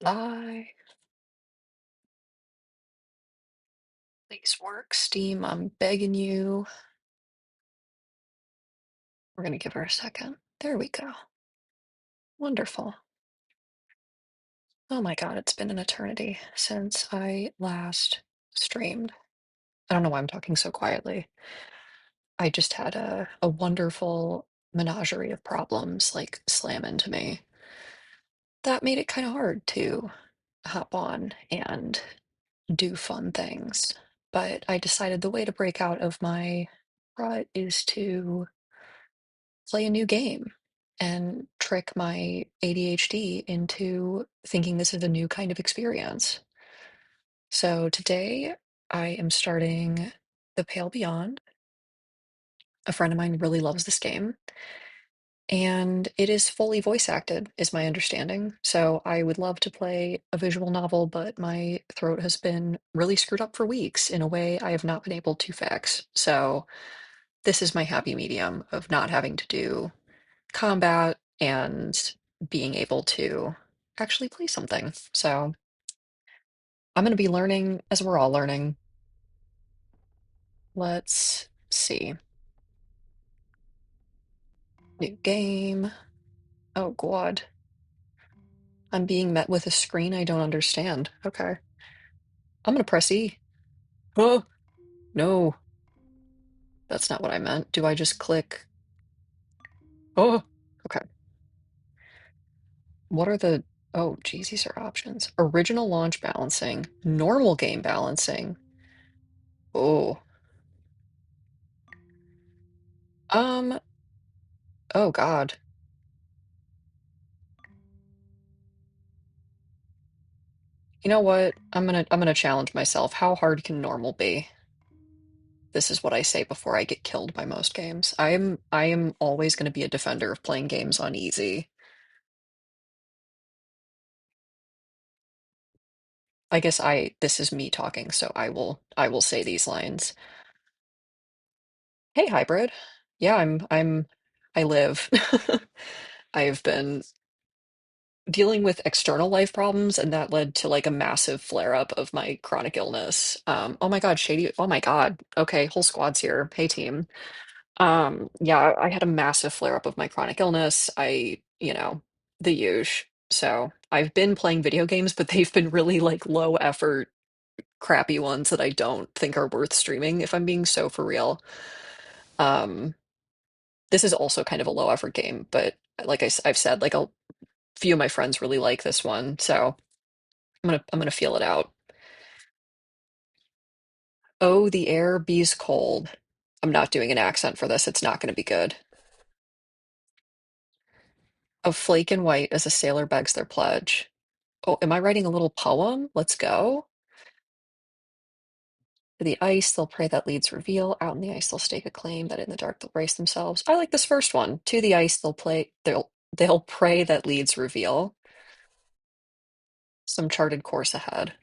I please work, Steam. I'm begging you. We're gonna give her a second. There we go. Wonderful. Oh my God, it's been an eternity since I last streamed. I don't know why I'm talking so quietly. I just had a wonderful menagerie of problems like slam into me. That made it kind of hard to hop on and do fun things. But I decided the way to break out of my rut is to play a new game and trick my ADHD into thinking this is a new kind of experience. So today I am starting The Pale Beyond. A friend of mine really loves this game, and it is fully voice acted, is my understanding. So I would love to play a visual novel, but my throat has been really screwed up for weeks in a way I have not been able to fix. So this is my happy medium of not having to do combat and being able to actually play something. So I'm going to be learning as we're all learning. Let's see. New game. Oh, God. I'm being met with a screen I don't understand. Okay. I'm going to press E. Oh, no. That's not what I meant. Do I just click? Oh, okay. What are the. Oh, geez, these are options. Original launch balancing, normal game balancing. Oh, um, oh God. You know what? I'm gonna challenge myself. How hard can normal be? This is what I say before I get killed by most games. I am always going to be a defender of playing games on easy. I guess this is me talking, so I will say these lines. Hey, hybrid. Yeah, I live. I've been dealing with external life problems, and that led to like a massive flare up of my chronic illness. Oh my God, Shady. Oh my God. Okay, whole squad's here. Hey, team. Yeah, I had a massive flare up of my chronic illness. The huge. So I've been playing video games, but they've been really like low effort, crappy ones that I don't think are worth streaming, if I'm being so for real. Um, this is also kind of a low effort game, but like I've said, like a few of my friends really like this one, so I'm gonna feel it out. Oh, the air bees cold. I'm not doing an accent for this. It's not going to be good. Of flake and white as a sailor begs their pledge. Oh, am I writing a little poem? Let's go. To the ice, they'll pray that leads reveal. Out in the ice, they'll stake a claim that in the dark they'll brace themselves. I like this first one. To the ice, they'll pray that leads reveal. Some charted course ahead.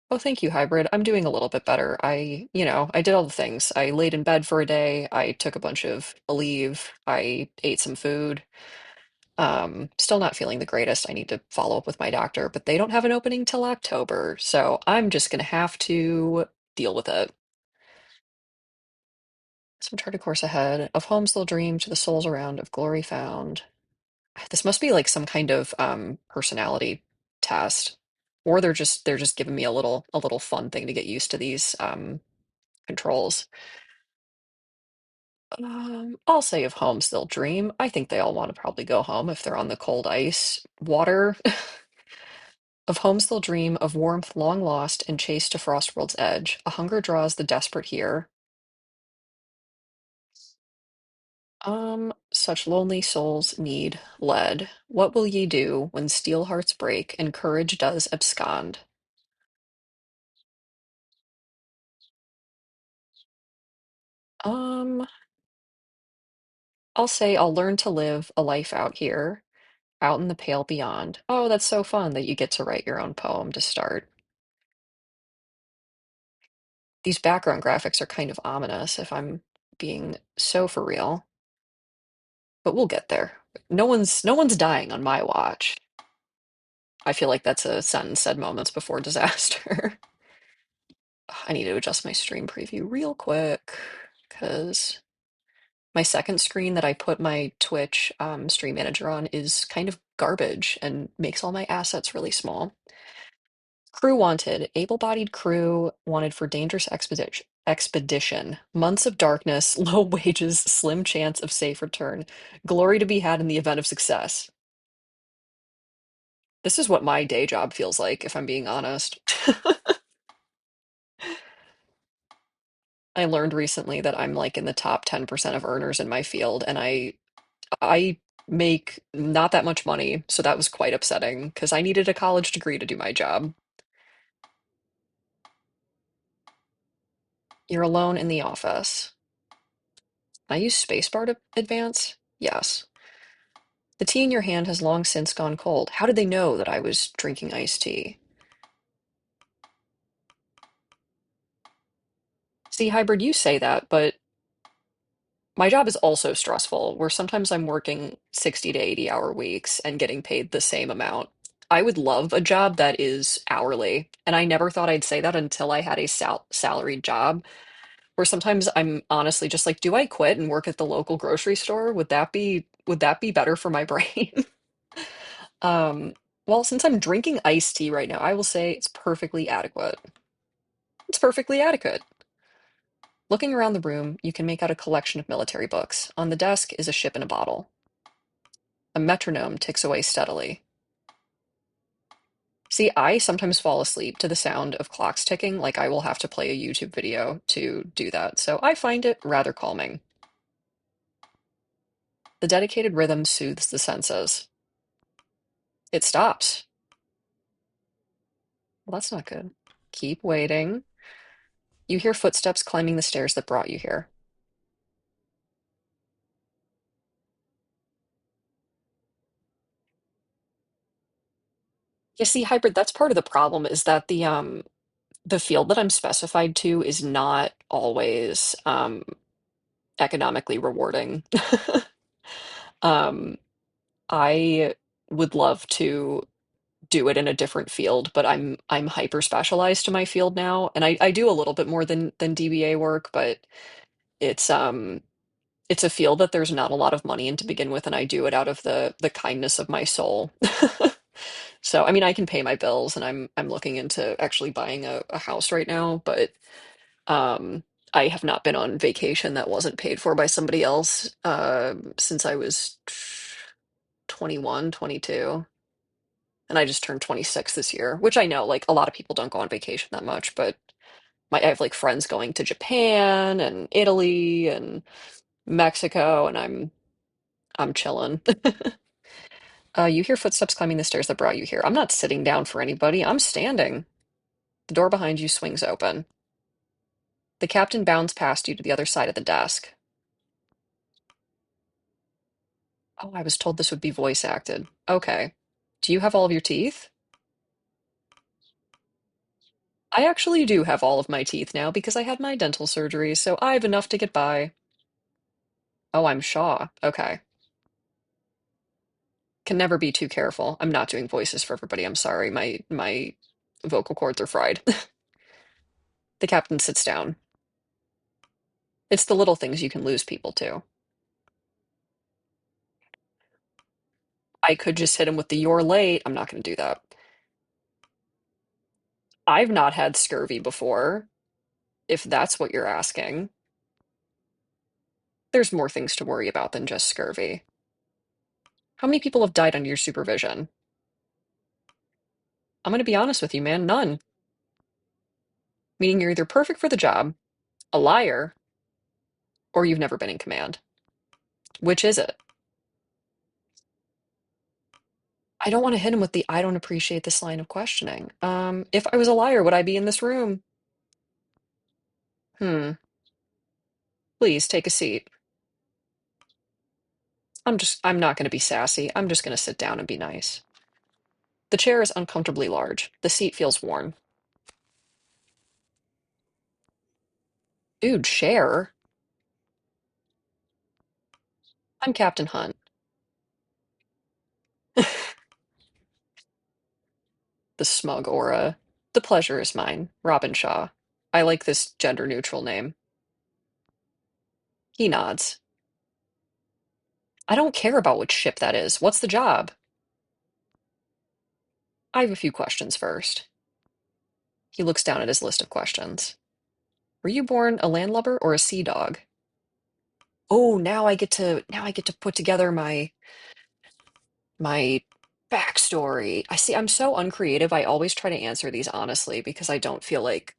Oh, thank you, Hybrid. I'm doing a little bit better. I did all the things. I laid in bed for a day. I took a bunch of leave. I ate some food. Still not feeling the greatest. I need to follow up with my doctor, but they don't have an opening till October, so I'm just gonna have to deal with it. Some charted course ahead of home still dream to the souls around of glory found. This must be like some kind of personality test, or they're just giving me a little fun thing to get used to these controls. I'll say of home still dream. I think they all want to probably go home if they're on the cold ice water. Of home still dream, of warmth long lost and chased to Frostworld's edge. A hunger draws the desperate here. Such lonely souls need lead. What will ye do when steel hearts break and courage does abscond? Um, I'll say I'll learn to live a life out here, out in the pale beyond. Oh, that's so fun that you get to write your own poem to start. These background graphics are kind of ominous if I'm being so for real, but we'll get there. No one's dying on my watch. I feel like that's a sentence said moments before disaster. I need to adjust my stream preview real quick because my second screen that I put my Twitch stream manager on is kind of garbage and makes all my assets really small. Crew wanted, able-bodied crew wanted for dangerous expedition. Months of darkness, low wages, slim chance of safe return. Glory to be had in the event of success. This is what my day job feels like, if I'm being honest. I learned recently that I'm like in the top 10% of earners in my field, and I make not that much money, so that was quite upsetting because I needed a college degree to do my job. You're alone in the office. Can I use spacebar to advance? Yes. The tea in your hand has long since gone cold. How did they know that I was drinking iced tea? See, hybrid, you say that, but my job is also stressful, where sometimes I'm working 60 to 80 hour weeks and getting paid the same amount. I would love a job that is hourly, and I never thought I'd say that until I had a salaried job, where sometimes I'm honestly just like, do I quit and work at the local grocery store? Would that be better for my brain? Um, well, since I'm drinking iced tea right now, I will say it's perfectly adequate. It's perfectly adequate. Looking around the room, you can make out a collection of military books. On the desk is a ship in a bottle. A metronome ticks away steadily. See, I sometimes fall asleep to the sound of clocks ticking, like I will have to play a YouTube video to do that, so I find it rather calming. The dedicated rhythm soothes the senses. It stops. Well, that's not good. Keep waiting. You hear footsteps climbing the stairs that brought you here. You see, hybrid, that's part of the problem is that the field that I'm specified to is not always economically rewarding. Um, I would love to do it in a different field, but I'm hyper specialized to my field now, and I do a little bit more than DBA work, but it's it's a field that there's not a lot of money in to begin with, and I do it out of the kindness of my soul. So, I mean, I can pay my bills, and I'm looking into actually buying a house right now, but um, I have not been on vacation that wasn't paid for by somebody else since I was 21, 22. And I just turned 26 this year, which I know like a lot of people don't go on vacation that much, but I have like friends going to Japan and Italy and Mexico, and I'm chilling. You hear footsteps climbing the stairs that brought you here. I'm not sitting down for anybody. I'm standing. The door behind you swings open. The captain bounds past you to the other side of the desk. Oh, I was told this would be voice acted. Okay. Do you have all of your teeth? I actually do have all of my teeth now because I had my dental surgery, so I have enough to get by. Oh, I'm Shaw. Okay. Can never be too careful. I'm not doing voices for everybody. I'm sorry. My vocal cords are fried. The captain sits down. It's the little things you can lose people to. I could just hit him with the "you're late." I'm not going to do that. I've not had scurvy before, if that's what you're asking. There's more things to worry about than just scurvy. How many people have died under your supervision? I'm going to be honest with you, man. None. Meaning you're either perfect for the job, a liar, or you've never been in command. Which is it? I don't want to hit him with the "I don't appreciate this line of questioning." If I was a liar, would I be in this room? Hmm. Please take a seat. I'm not going to be sassy. I'm just going to sit down and be nice. The chair is uncomfortably large. The seat feels worn. Dude, share. I'm Captain Hunt. The smug aura. The pleasure is mine. Robin Shaw. I like this gender neutral name. He nods. I don't care about which ship that is. What's the job? I have a few questions first. He looks down at his list of questions. Were you born a landlubber or a sea dog? Oh, now I get to put together my backstory. I see, I'm so uncreative. I always try to answer these honestly because I don't feel like,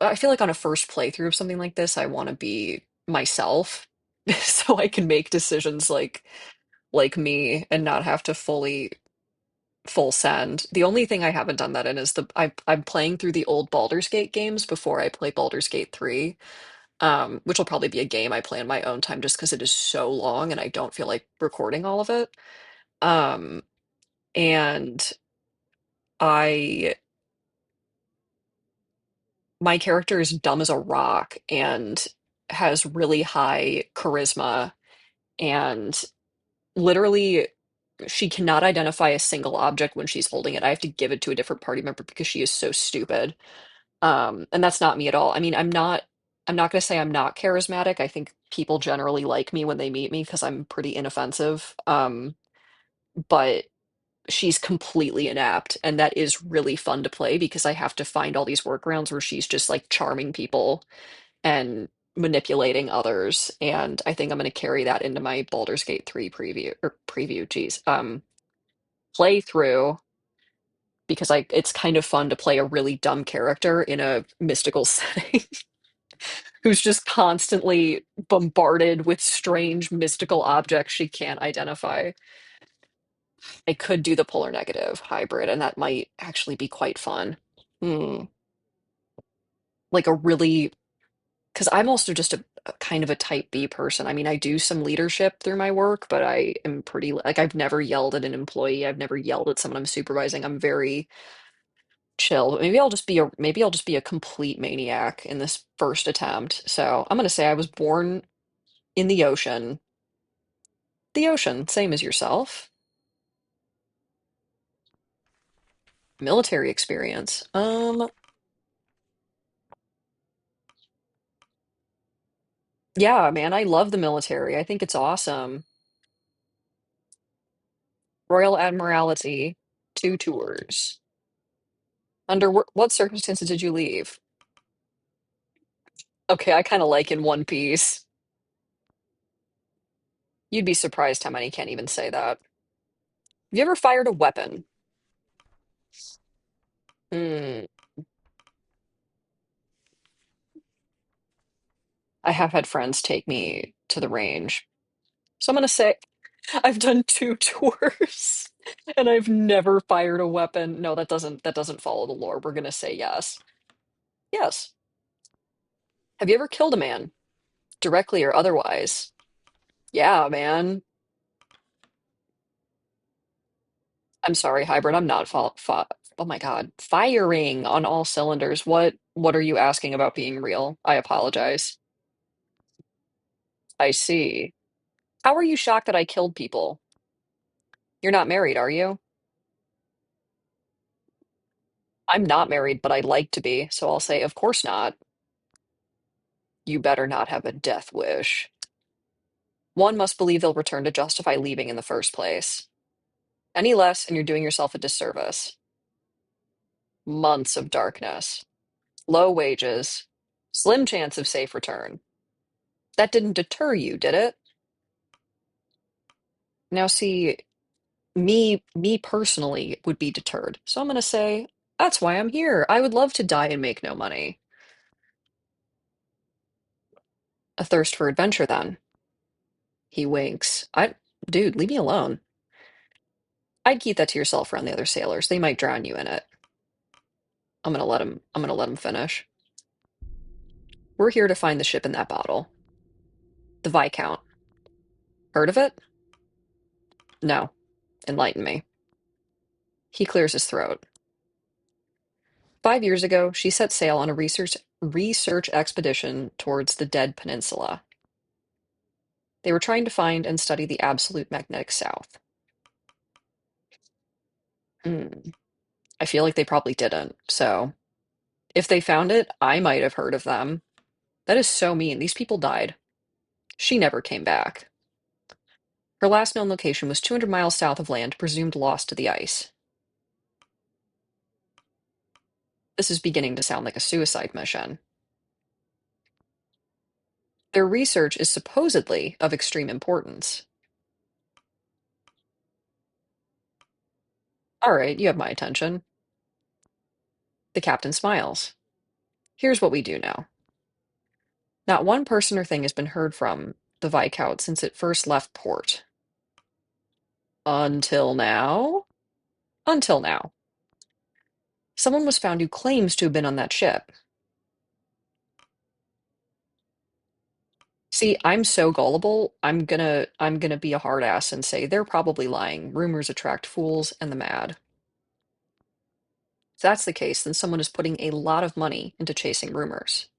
I feel like on a first playthrough of something like this, I want to be myself so I can make decisions like me and not have to full send. The only thing I haven't done that in is I'm playing through the old Baldur's Gate games before I play Baldur's Gate 3. Which will probably be a game I play in my own time just because it is so long and I don't feel like recording all of it. Um, and I my character is dumb as a rock and has really high charisma and literally she cannot identify a single object when she's holding it. I have to give it to a different party member because she is so stupid. And that's not me at all. I mean, I'm not going to say I'm not charismatic. I think people generally like me when they meet me because I'm pretty inoffensive. But she's completely inept, and that is really fun to play because I have to find all these workarounds where she's just like charming people and manipulating others. And I think I'm going to carry that into my Baldur's Gate 3 geez, playthrough because it's kind of fun to play a really dumb character in a mystical setting who's just constantly bombarded with strange mystical objects she can't identify. I could do the polar negative hybrid, and that might actually be quite fun. Hmm. Like a really, because I'm also just a kind of a type B person. I mean, I do some leadership through my work, but I am pretty, like, I've never yelled at an employee. I've never yelled at someone I'm supervising. I'm very chill. But maybe I'll just be a complete maniac in this first attempt. So I'm gonna say I was born in the ocean. The ocean, same as yourself. Military experience. Yeah, man, I love the military. I think it's awesome. Royal Admiralty, 2 tours. Under what circumstances did you leave? Okay, I kind of like in One Piece. You'd be surprised how many can't even say that. Have you ever fired a weapon? Hmm. I have had friends take me to the range. So I'm gonna say I've done 2 tours and I've never fired a weapon. No, that doesn't follow the lore. We're gonna say yes. Yes. Have you ever killed a man, directly or otherwise? Yeah, man. I'm sorry, hybrid. I'm not oh my God. Firing on all cylinders. What are you asking about being real? I apologize. I see. How are you shocked that I killed people? You're not married, are you? I'm not married, but I'd like to be, so I'll say, of course not. You better not have a death wish. One must believe they'll return to justify leaving in the first place. Any less, and you're doing yourself a disservice. Months of darkness, low wages, slim chance of safe return. That didn't deter you, did it? Now, see, me personally would be deterred. So I'm going to say, that's why I'm here. I would love to die and make no money. A thirst for adventure, then. He winks. Dude, leave me alone. I'd keep that to yourself around the other sailors. They might drown you in it. I'm gonna let him finish. We're here to find the ship in that bottle. The Viscount. Heard of it? No. Enlighten me. He clears his throat. 5 years ago, she set sail on a research expedition towards the Dead Peninsula. They were trying to find and study the absolute magnetic south. Hmm. I feel like they probably didn't. So if they found it, I might have heard of them. That is so mean. These people died. She never came back. Her last known location was 200 miles south of land, presumed lost to the ice. This is beginning to sound like a suicide mission. Their research is supposedly of extreme importance. All right, you have my attention. The captain smiles. Here's what we do know. Not one person or thing has been heard from the Viscount since it first left port. Until now? Until now. Someone was found who claims to have been on that ship. See, I'm so gullible. I'm gonna be a hard ass and say they're probably lying. Rumors attract fools and the mad. If that's the case, then someone is putting a lot of money into chasing rumors.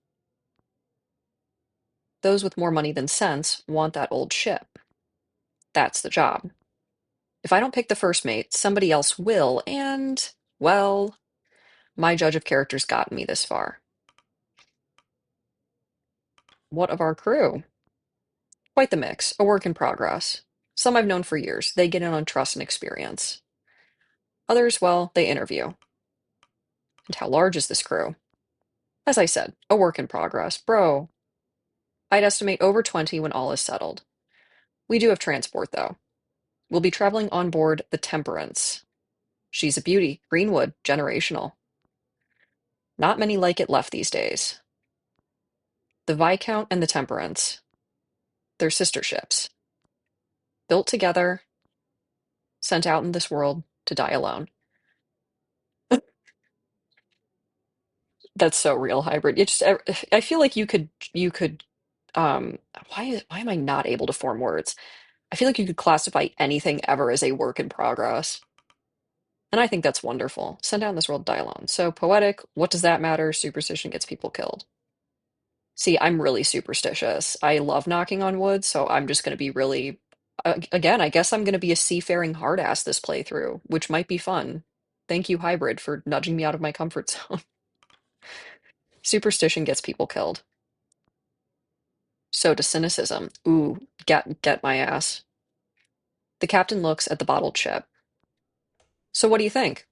Those with more money than sense want that old ship. That's the job. If I don't pick the first mate, somebody else will, and, well, my judge of character's gotten me this far. What of our crew? Quite the mix, a work in progress. Some I've known for years. They get in on trust and experience. Others, well, they interview. And how large is this crew? As I said, a work in progress. Bro, I'd estimate over 20 when all is settled. We do have transport, though. We'll be traveling on board the Temperance. She's a beauty, greenwood, generational. Not many like it left these days. The Viscount and the Temperance. They're sister ships. Built together, sent out in this world to die alone. That's so real, hybrid. It just, I feel like you could, um, why am I not able to form words? I feel like you could classify anything ever as a work in progress. And I think that's wonderful. Send out in this world, die alone. So poetic, what does that matter? Superstition gets people killed. See, I'm really superstitious. I love knocking on wood, so I'm just going to be really, again, I guess I'm going to be a seafaring hard ass this playthrough, which might be fun. Thank you, Hybrid, for nudging me out of my comfort zone. Superstition gets people killed. So does cynicism. Ooh, get my ass. The captain looks at the bottled ship. So what do you think?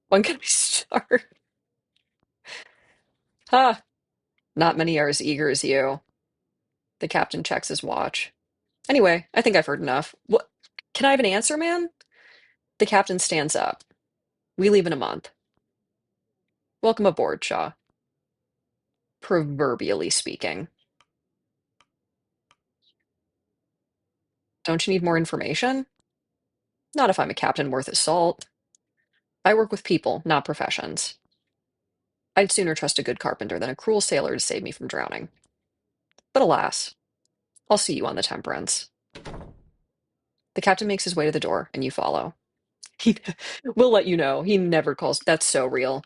When can we start? Ha! Not many are as eager as you. The captain checks his watch. Anyway, I think I've heard enough. What? Can I have an answer, man? The captain stands up. We leave in a month. Welcome aboard, Shaw. Proverbially speaking. Don't you need more information? Not if I'm a captain worth his salt. I work with people, not professions. I'd sooner trust a good carpenter than a cruel sailor to save me from drowning. But alas, I'll see you on the Temperance. The captain makes his way to the door, and you follow. He will let you know. He never calls. That's so real.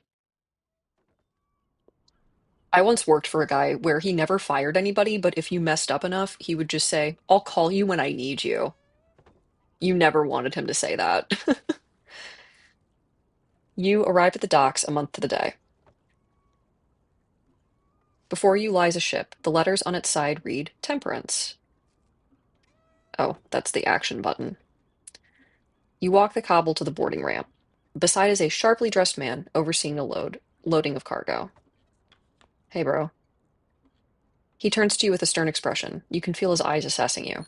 I once worked for a guy where he never fired anybody, but if you messed up enough, he would just say, I'll call you when I need you. You never wanted him to say that. You arrive at the docks a month to the day. Before you lies a ship. The letters on its side read Temperance. Oh, that's the action button. You walk the cobble to the boarding ramp. Beside is a sharply dressed man overseeing the loading of cargo. Hey, bro. He turns to you with a stern expression. You can feel his eyes assessing you.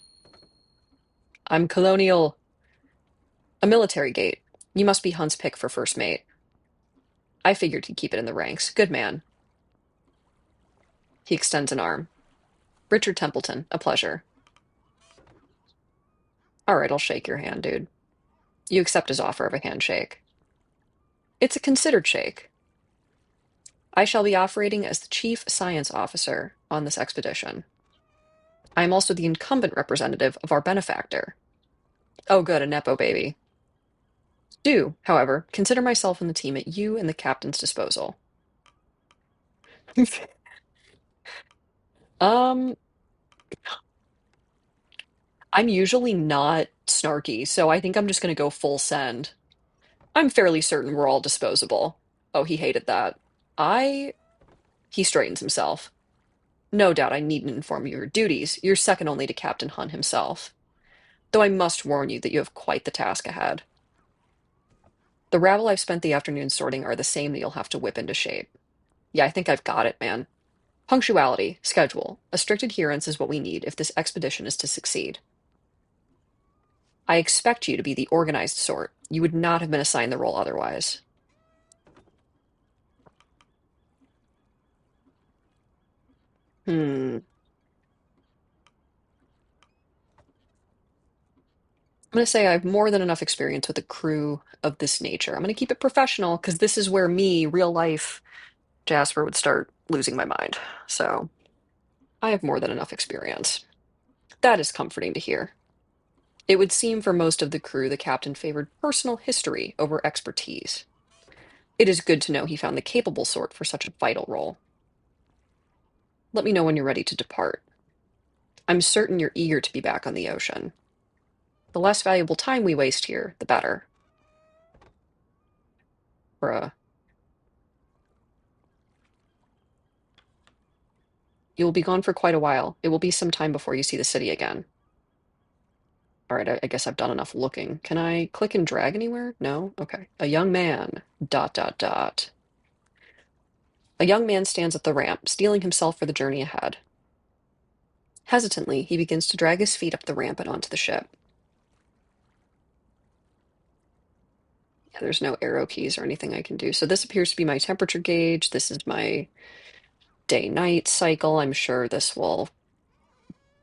I'm Colonial. A military gate. You must be Hunt's pick for first mate. I figured he'd keep it in the ranks. Good man. He extends an arm. Richard Templeton, a pleasure. All right, I'll shake your hand, dude. You accept his offer of a handshake. It's a considered shake. I shall be operating as the chief science officer on this expedition. I am also the incumbent representative of our benefactor. Oh, good, a Nepo baby. Do, however, consider myself and the team at you and the captain's disposal. Um, I'm usually not snarky, so I think I'm just gonna go full send. I'm fairly certain we're all disposable. Oh, he hated that. I. He straightens himself. No doubt I needn't inform you of your duties. You're second only to Captain Hunt himself. Though I must warn you that you have quite the task ahead. The rabble I've spent the afternoon sorting are the same that you'll have to whip into shape. Yeah, I think I've got it, man. Punctuality, schedule, a strict adherence is what we need if this expedition is to succeed. I expect you to be the organized sort. You would not have been assigned the role otherwise. Hmm. I'm going to say I have more than enough experience with a crew of this nature. I'm going to keep it professional because this is where me, real life Jasper, would start losing my mind. So I have more than enough experience. That is comforting to hear. It would seem for most of the crew the captain favored personal history over expertise. It is good to know he found the capable sort for such a vital role. Let me know when you're ready to depart. I'm certain you're eager to be back on the ocean. The less valuable time we waste here, the better. Bruh. You will be gone for quite a while. It will be some time before you see the city again. All right, I guess I've done enough looking. Can I click and drag anywhere? No? Okay. A young man. Dot, dot, dot. A young man stands at the ramp, steeling himself for the journey ahead. Hesitantly, he begins to drag his feet up the ramp and onto the ship. Yeah, there's no arrow keys or anything I can do. So this appears to be my temperature gauge. This is my day-night cycle. I'm sure this will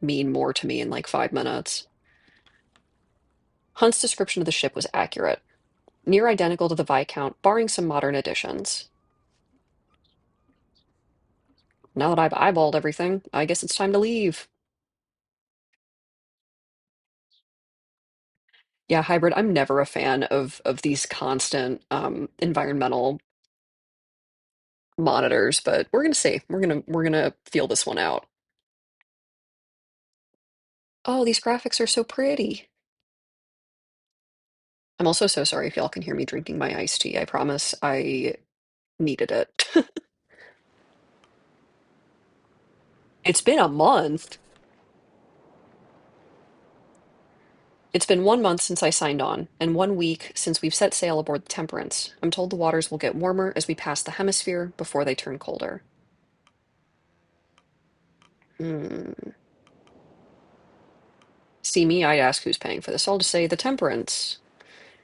mean more to me in like 5 minutes. Hunt's description of the ship was accurate. Near identical to the Viscount, barring some modern additions. Now that I've eyeballed everything, I guess it's time to leave. Yeah, hybrid. I'm never a fan of these constant environmental monitors, but we're gonna see. We're gonna feel this one out. Oh, these graphics are so pretty. I'm also so sorry if y'all can hear me drinking my iced tea. I promise I needed it. It's been a month. It's been 1 month since I signed on, and 1 week since we've set sail aboard the Temperance. I'm told the waters will get warmer as we pass the hemisphere before they turn colder. Hmm. See me, I'd ask who's paying for this. I'll just say the Temperance.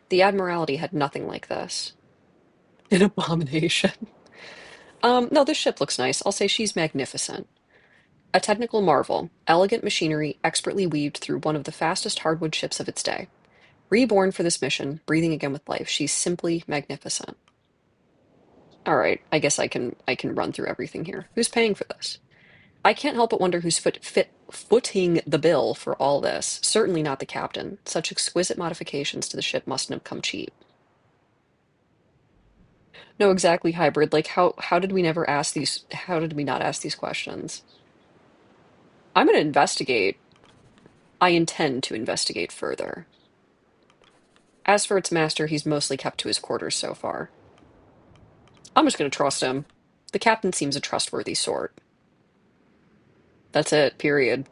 The Admiralty had nothing like this. An abomination. No, this ship looks nice. I'll say she's magnificent. A technical marvel, elegant machinery expertly weaved through one of the fastest hardwood ships of its day. Reborn for this mission, breathing again with life, she's simply magnificent. All right, I guess I can run through everything here. Who's paying for this? I can't help but wonder who's footing the bill for all this. Certainly not the captain. Such exquisite modifications to the ship mustn't have come cheap. No, exactly, hybrid. Like how did we never ask these how did we not ask these questions? I'm gonna investigate. I intend to investigate further. As for its master, he's mostly kept to his quarters so far. I'm just gonna trust him. The captain seems a trustworthy sort. That's it, period.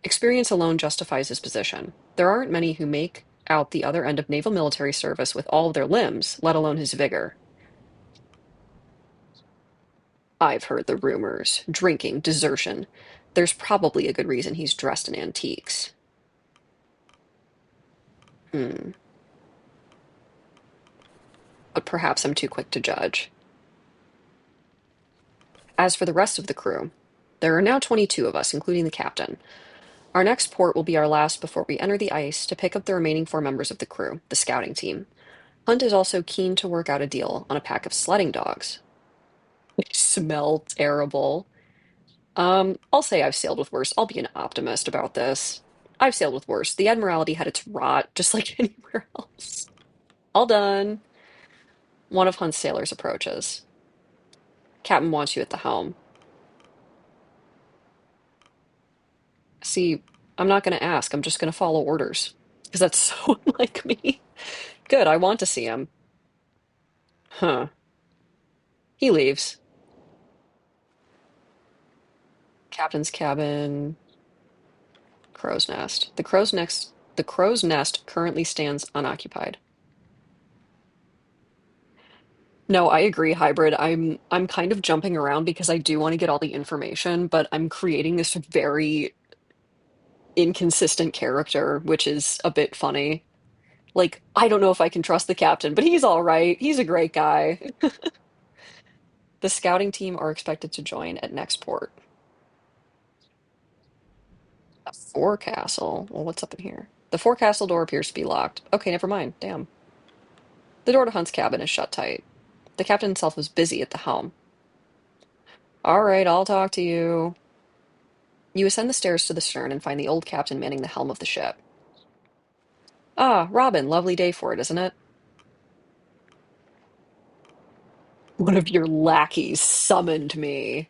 Experience alone justifies his position. There aren't many who make out the other end of naval military service with all of their limbs, let alone his vigor. I've heard the rumors. Drinking, desertion. There's probably a good reason he's dressed in antiques. Hmm. But perhaps I'm too quick to judge. As for the rest of the crew, there are now 22 of us, including the captain. Our next port will be our last before we enter the ice to pick up the remaining 4 members of the crew, the scouting team. Hunt is also keen to work out a deal on a pack of sledding dogs. They smell terrible. I'll say I've sailed with worse. I'll be an optimist about this. I've sailed with worse. The Admiralty had its rot, just like anywhere else. All done. One of Hunt's sailors approaches. Captain wants you at the helm. See, I'm not going to ask. I'm just going to follow orders. Because that's so unlike me. Good, I want to see him. Huh. He leaves. Captain's cabin, crow's nest. The crow's nest currently stands unoccupied. No, I agree, hybrid. I'm kind of jumping around because I do want to get all the information, but I'm creating this very inconsistent character, which is a bit funny. Like, I don't know if I can trust the captain, but he's all right. He's a great guy. The scouting team are expected to join at next port. A forecastle. Well, what's up in here? The forecastle door appears to be locked. Okay, never mind. Damn. The door to Hunt's cabin is shut tight. The captain himself is busy at the helm. All right, I'll talk to you. You ascend the stairs to the stern and find the old captain manning the helm of the ship. Ah, Robin, lovely day for it, isn't it? One of your lackeys summoned me.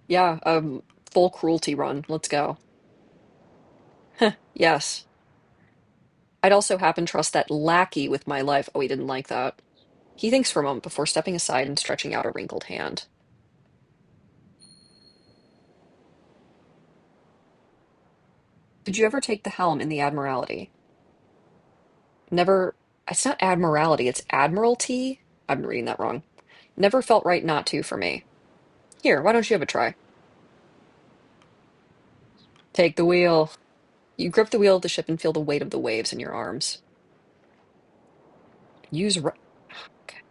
Yeah, full cruelty run. Let's go. Yes. I'd also happen trust that lackey with my life. Oh, he didn't like that. He thinks for a moment before stepping aside and stretching out a wrinkled hand. Did you ever take the helm in the Admiralty? Never. It's not Admiralty, it's Admiralty. I've been reading that wrong. Never felt right not to for me. Here, why don't you have a try? Take the wheel. You grip the wheel of the ship and feel the weight of the waves in your arms. Use. Okay.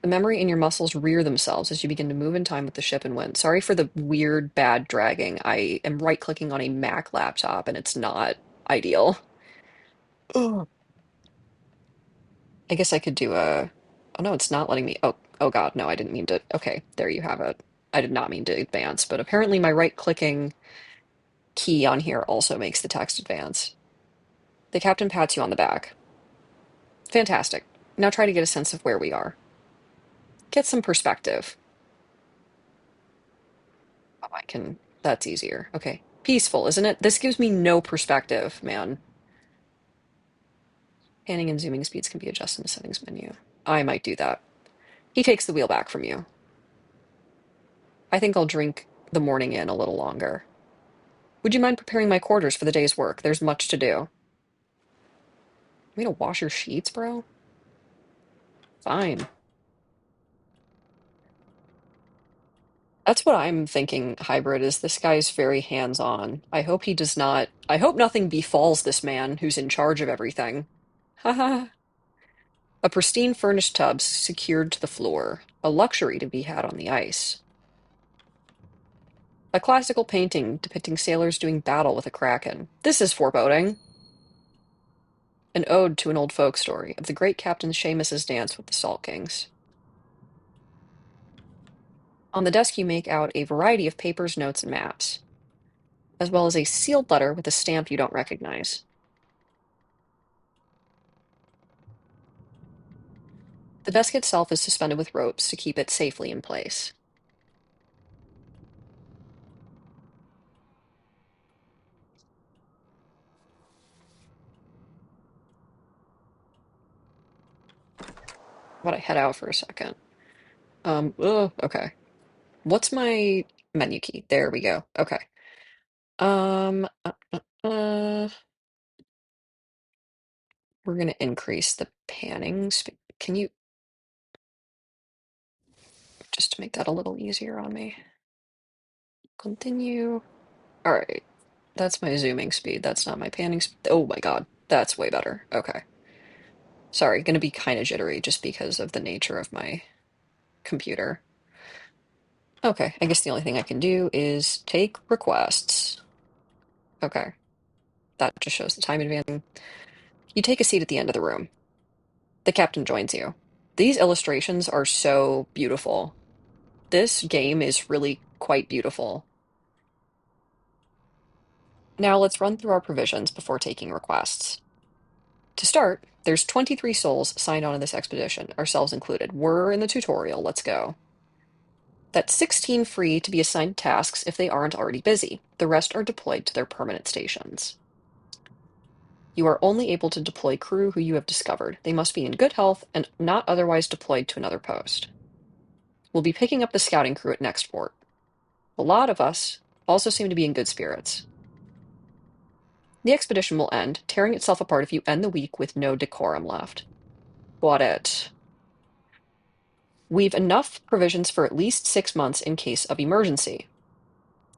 The memory in your muscles rear themselves as you begin to move in time with the ship and wind. Sorry for the weird, bad dragging. I am right-clicking on a Mac laptop and it's not ideal. Ugh. I guess I could do a. Oh no, it's not letting me. Oh, oh God, no, I didn't mean to. Okay, there you have it. I did not mean to advance, but apparently my right-clicking key on here also makes the text advance. The captain pats you on the back. Fantastic. Now try to get a sense of where we are. Get some perspective. Oh, I can. That's easier. Okay. Peaceful, isn't it? This gives me no perspective, man. Panning and zooming speeds can be adjusted in the settings menu. I might do that. He takes the wheel back from you. I think I'll drink the morning in a little longer. Would you mind preparing my quarters for the day's work? There's much to do. You want to wash your sheets, bro? Fine. That's what I'm thinking, hybrid, is this guy's very hands-on. I hope he does not. I hope nothing befalls this man who's in charge of everything. Haha. A pristine furnished tub secured to the floor, a luxury to be had on the ice. A classical painting depicting sailors doing battle with a kraken. This is foreboding. An ode to an old folk story of the great Captain Seamus's dance with the Salt Kings. On the desk, you make out a variety of papers, notes, and maps, as well as a sealed letter with a stamp you don't recognize. The desk itself is suspended with ropes to keep it safely in place. How about I head out for a second? Okay. What's my menu key? There we go. Okay. Um, uh, uh, we're gonna increase the panning speed. Can you just to make that a little easier on me? Continue. All right. That's my zooming speed. That's not my panning speed. Oh my God. That's way better. Okay. Sorry, gonna be kind of jittery just because of the nature of my computer. Okay, I guess the only thing I can do is take requests. Okay, that just shows the time advancing. You take a seat at the end of the room. The captain joins you. These illustrations are so beautiful. This game is really quite beautiful. Now let's run through our provisions before taking requests. To start, there's 23 souls signed on to this expedition, ourselves included. We're in the tutorial, let's go. That's 16 free to be assigned tasks if they aren't already busy. The rest are deployed to their permanent stations. You are only able to deploy crew who you have discovered. They must be in good health and not otherwise deployed to another post. We'll be picking up the scouting crew at next port. A lot of us also seem to be in good spirits. The expedition will end, tearing itself apart if you end the week with no decorum left. Got it. We've enough provisions for at least 6 months in case of emergency.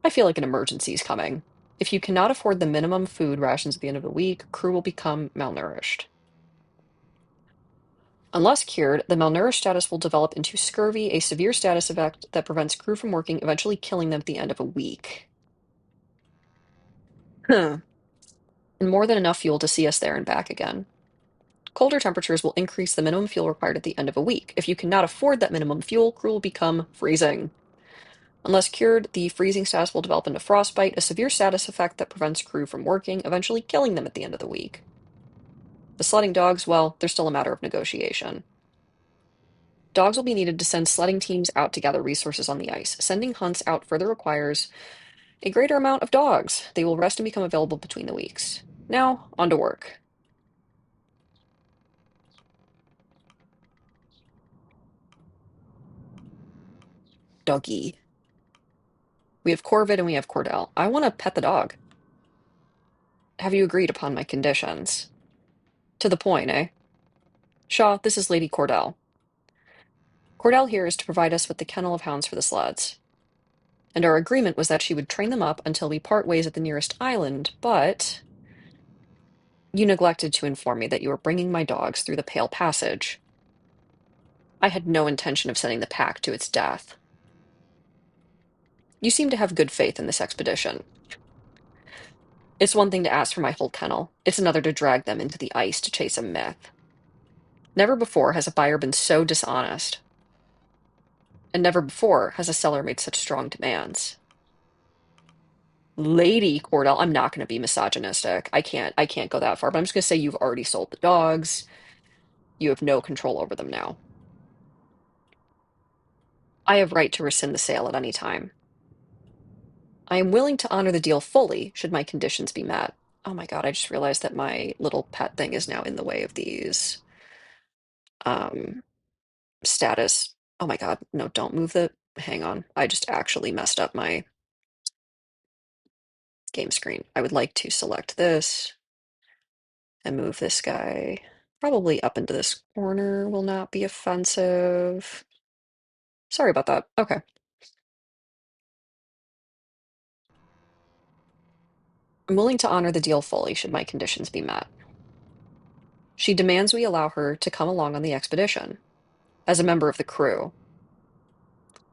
I feel like an emergency is coming. If you cannot afford the minimum food rations at the end of the week, crew will become malnourished. Unless cured, the malnourished status will develop into scurvy, a severe status effect that prevents crew from working, eventually killing them at the end of a week. Huh. And more than enough fuel to see us there and back again. Colder temperatures will increase the minimum fuel required at the end of a week. If you cannot afford that minimum fuel, crew will become freezing. Unless cured, the freezing status will develop into frostbite, a severe status effect that prevents crew from working, eventually killing them at the end of the week. The sledding dogs, well, they're still a matter of negotiation. Dogs will be needed to send sledding teams out to gather resources on the ice. Sending hunts out further requires a greater amount of dogs. They will rest and become available between the weeks. Now, on to work. Doggy. We have Corvid and we have Cordell. I want to pet the dog. Have you agreed upon my conditions? To the point, eh? Shaw, this is Lady Cordell. Cordell here is to provide us with the kennel of hounds for the sleds. And our agreement was that she would train them up until we part ways at the nearest island, but you neglected to inform me that you were bringing my dogs through the Pale Passage. I had no intention of sending the pack to its death. You seem to have good faith in this expedition. It's one thing to ask for my whole kennel. It's another to drag them into the ice to chase a myth. Never before has a buyer been so dishonest. And never before has a seller made such strong demands. Lady Cordell, I'm not going to be misogynistic. I can't go that far, but I'm just going to say you've already sold the dogs. You have no control over them now. I have right to rescind the sale at any time. I am willing to honor the deal fully should my conditions be met. Oh my God, I just realized that my little pet thing is now in the way of these um status. Oh my God, no, don't move the hang on. I just actually messed up my game screen. I would like to select this and move this guy probably up into this corner will not be offensive. Sorry about that. Okay. I'm willing to honor the deal fully should my conditions be met. She demands we allow her to come along on the expedition as a member of the crew.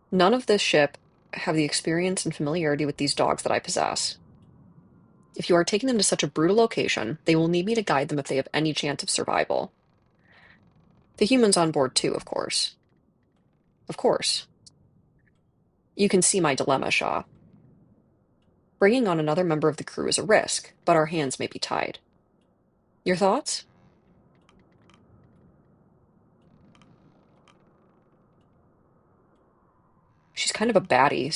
None of this ship have the experience and familiarity with these dogs that I possess. If you are taking them to such a brutal location, they will need me to guide them if they have any chance of survival. The humans on board too, of course. Of course. You can see my dilemma, Shaw. Bringing on another member of the crew is a risk, but our hands may be tied. Your thoughts? She's kind of a baddie,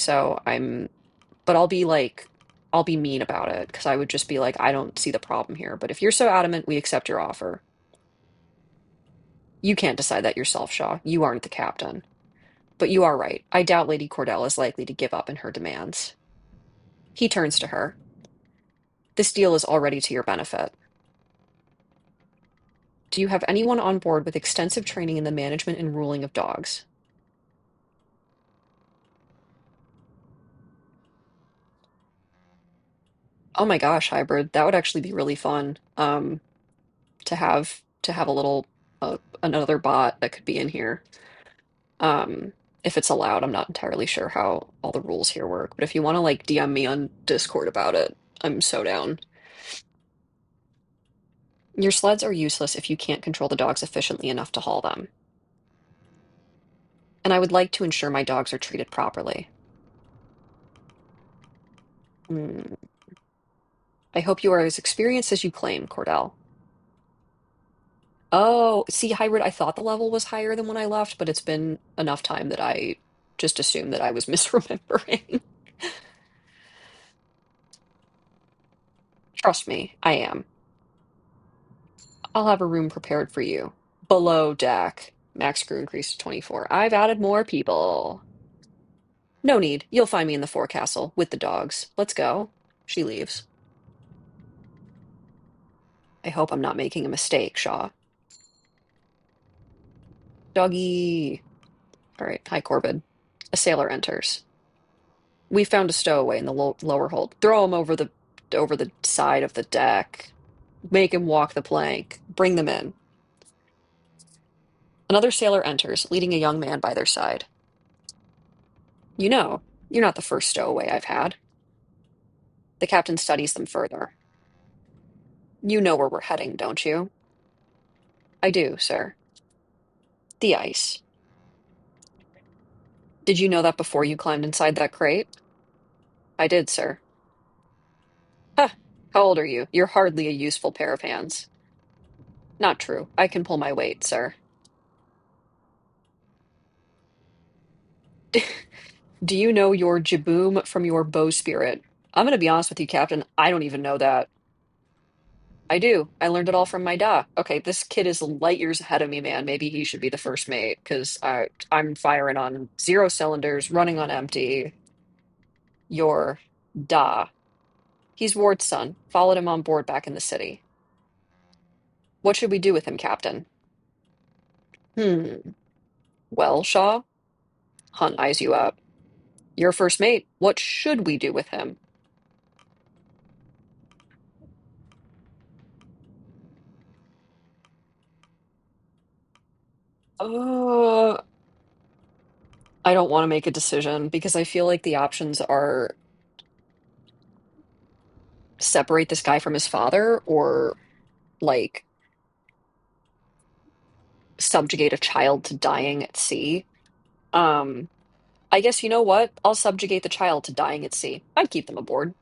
but I'll be mean about it, because I would just be like, I don't see the problem here, but if you're so adamant, we accept your offer. You can't decide that yourself, Shaw. You aren't the captain. But you are right. I doubt Lady Cordell is likely to give up in her demands. He turns to her. This deal is already to your benefit. Do you have anyone on board with extensive training in the management and ruling of dogs? Oh my gosh, hybrid. That would actually be really fun. To have a little another bot that could be in here. Um, if it's allowed, I'm not entirely sure how all the rules here work, but if you want to like DM me on Discord about it, I'm so down. Your sleds are useless if you can't control the dogs efficiently enough to haul them. And I would like to ensure my dogs are treated properly. Hmm. I hope you are as experienced as you claim, Cordell. Oh, see, hybrid, I thought the level was higher than when I left, but it's been enough time that I just assume that I was misremembering. Trust me, I am. I'll have a room prepared for you. Below deck. Max crew increased to 24. I've added more people. No need. You'll find me in the forecastle with the dogs. Let's go. She leaves. I hope I'm not making a mistake, Shaw. Doggy. All right. Hi, Corbin. A sailor enters. We found a stowaway in the lower hold. Throw him over the side of the deck. Make him walk the plank. Bring them in. Another sailor enters, leading a young man by their side. You know, you're not the first stowaway I've had. The captain studies them further. You know where we're heading, don't you? I do, sir. The ice. Did you know that before you climbed inside that crate? I did, sir. Huh. How old are you? You're hardly a useful pair of hands. Not true. I can pull my weight, sir. Do you know your jaboom from your bowsprit? I'm gonna be honest with you, Captain. I don't even know that. I do. I learned it all from my da. Okay, this kid is light years ahead of me, man. Maybe he should be the first mate because I'm firing on zero cylinders, running on empty. Your da. He's Ward's son. Followed him on board back in the city. What should we do with him, Captain? Hmm. Well, Shaw, Hunt eyes you up. Your first mate. What should we do with him? Uh, I don't want to make a decision because I feel like the options are separate this guy from his father or like subjugate a child to dying at sea. Um, I guess you know what? I'll subjugate the child to dying at sea. I'd keep them aboard.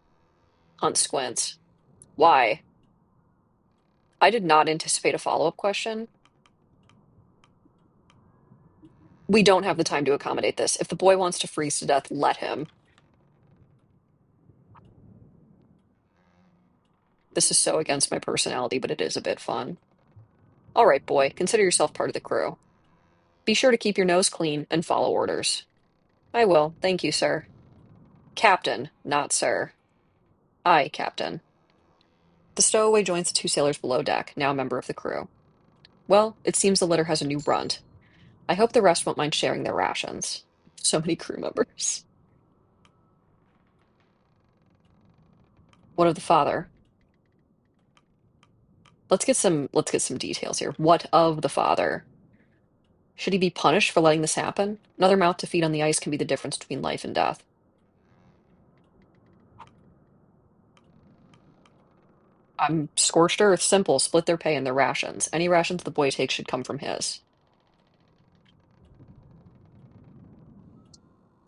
Hunt squints. Why? I did not anticipate a follow-up question. We don't have the time to accommodate this. If the boy wants to freeze to death, let him. This is so against my personality, but it is a bit fun. All right, boy, consider yourself part of the crew. Be sure to keep your nose clean and follow orders. I will. Thank you, sir. Captain, not sir. Aye, Captain. The stowaway joins the two sailors below deck, now a member of the crew. Well, it seems the litter has a new runt. I hope the rest won't mind sharing their rations. So many crew members. What of the father? Let's get some details here. What of the father? Should he be punished for letting this happen? Another mouth to feed on the ice can be the difference between life and death. Scorched earth, simple, split their pay and their rations. Any rations the boy takes should come from his.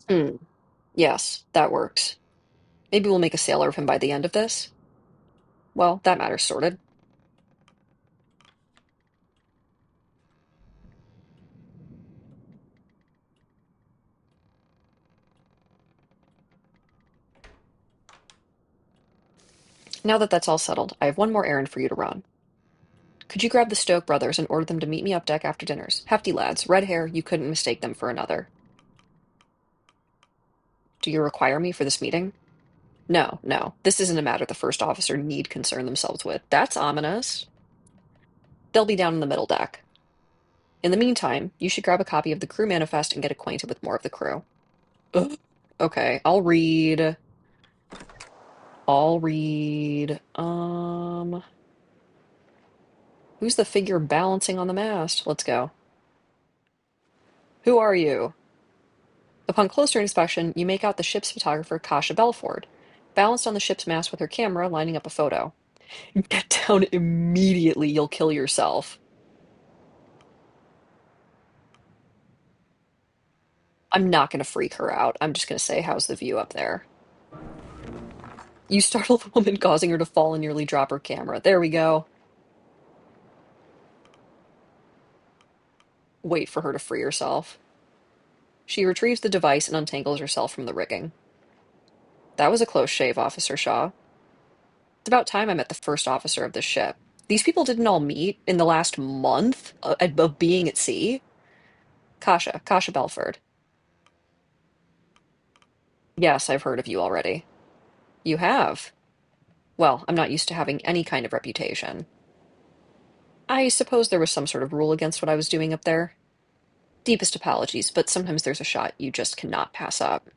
Hmm. Yes, that works. Maybe we'll make a sailor of him by the end of this. Well, that matter's sorted. Now that that's all settled, I have one more errand for you to run. Could you grab the Stoke brothers and order them to meet me up deck after dinners? Hefty lads, red hair, you couldn't mistake them for another. Do you require me for this meeting? No, no. This isn't a matter the first officer need concern themselves with. That's ominous. They'll be down in the middle deck. In the meantime, you should grab a copy of the crew manifest and get acquainted with more of the crew. Ugh. Okay, I'll read. I'll read. Who's the figure balancing on the mast? Let's go. Who are you? Upon closer inspection, you make out the ship's photographer, Kasha Belford, balanced on the ship's mast with her camera, lining up a photo. Get down immediately, you'll kill yourself. I'm not going to freak her out. I'm just going to say, how's the view up there? You startle the woman, causing her to fall and nearly drop her camera. There we go. Wait for her to free herself. She retrieves the device and untangles herself from the rigging. That was a close shave, Officer Shaw. It's about time I met the first officer of this ship. These people didn't all meet in the last month of being at sea. Kasha Belford. Yes, I've heard of you already. You have? Well, I'm not used to having any kind of reputation. I suppose there was some sort of rule against what I was doing up there. Deepest apologies, but sometimes there's a shot you just cannot pass up.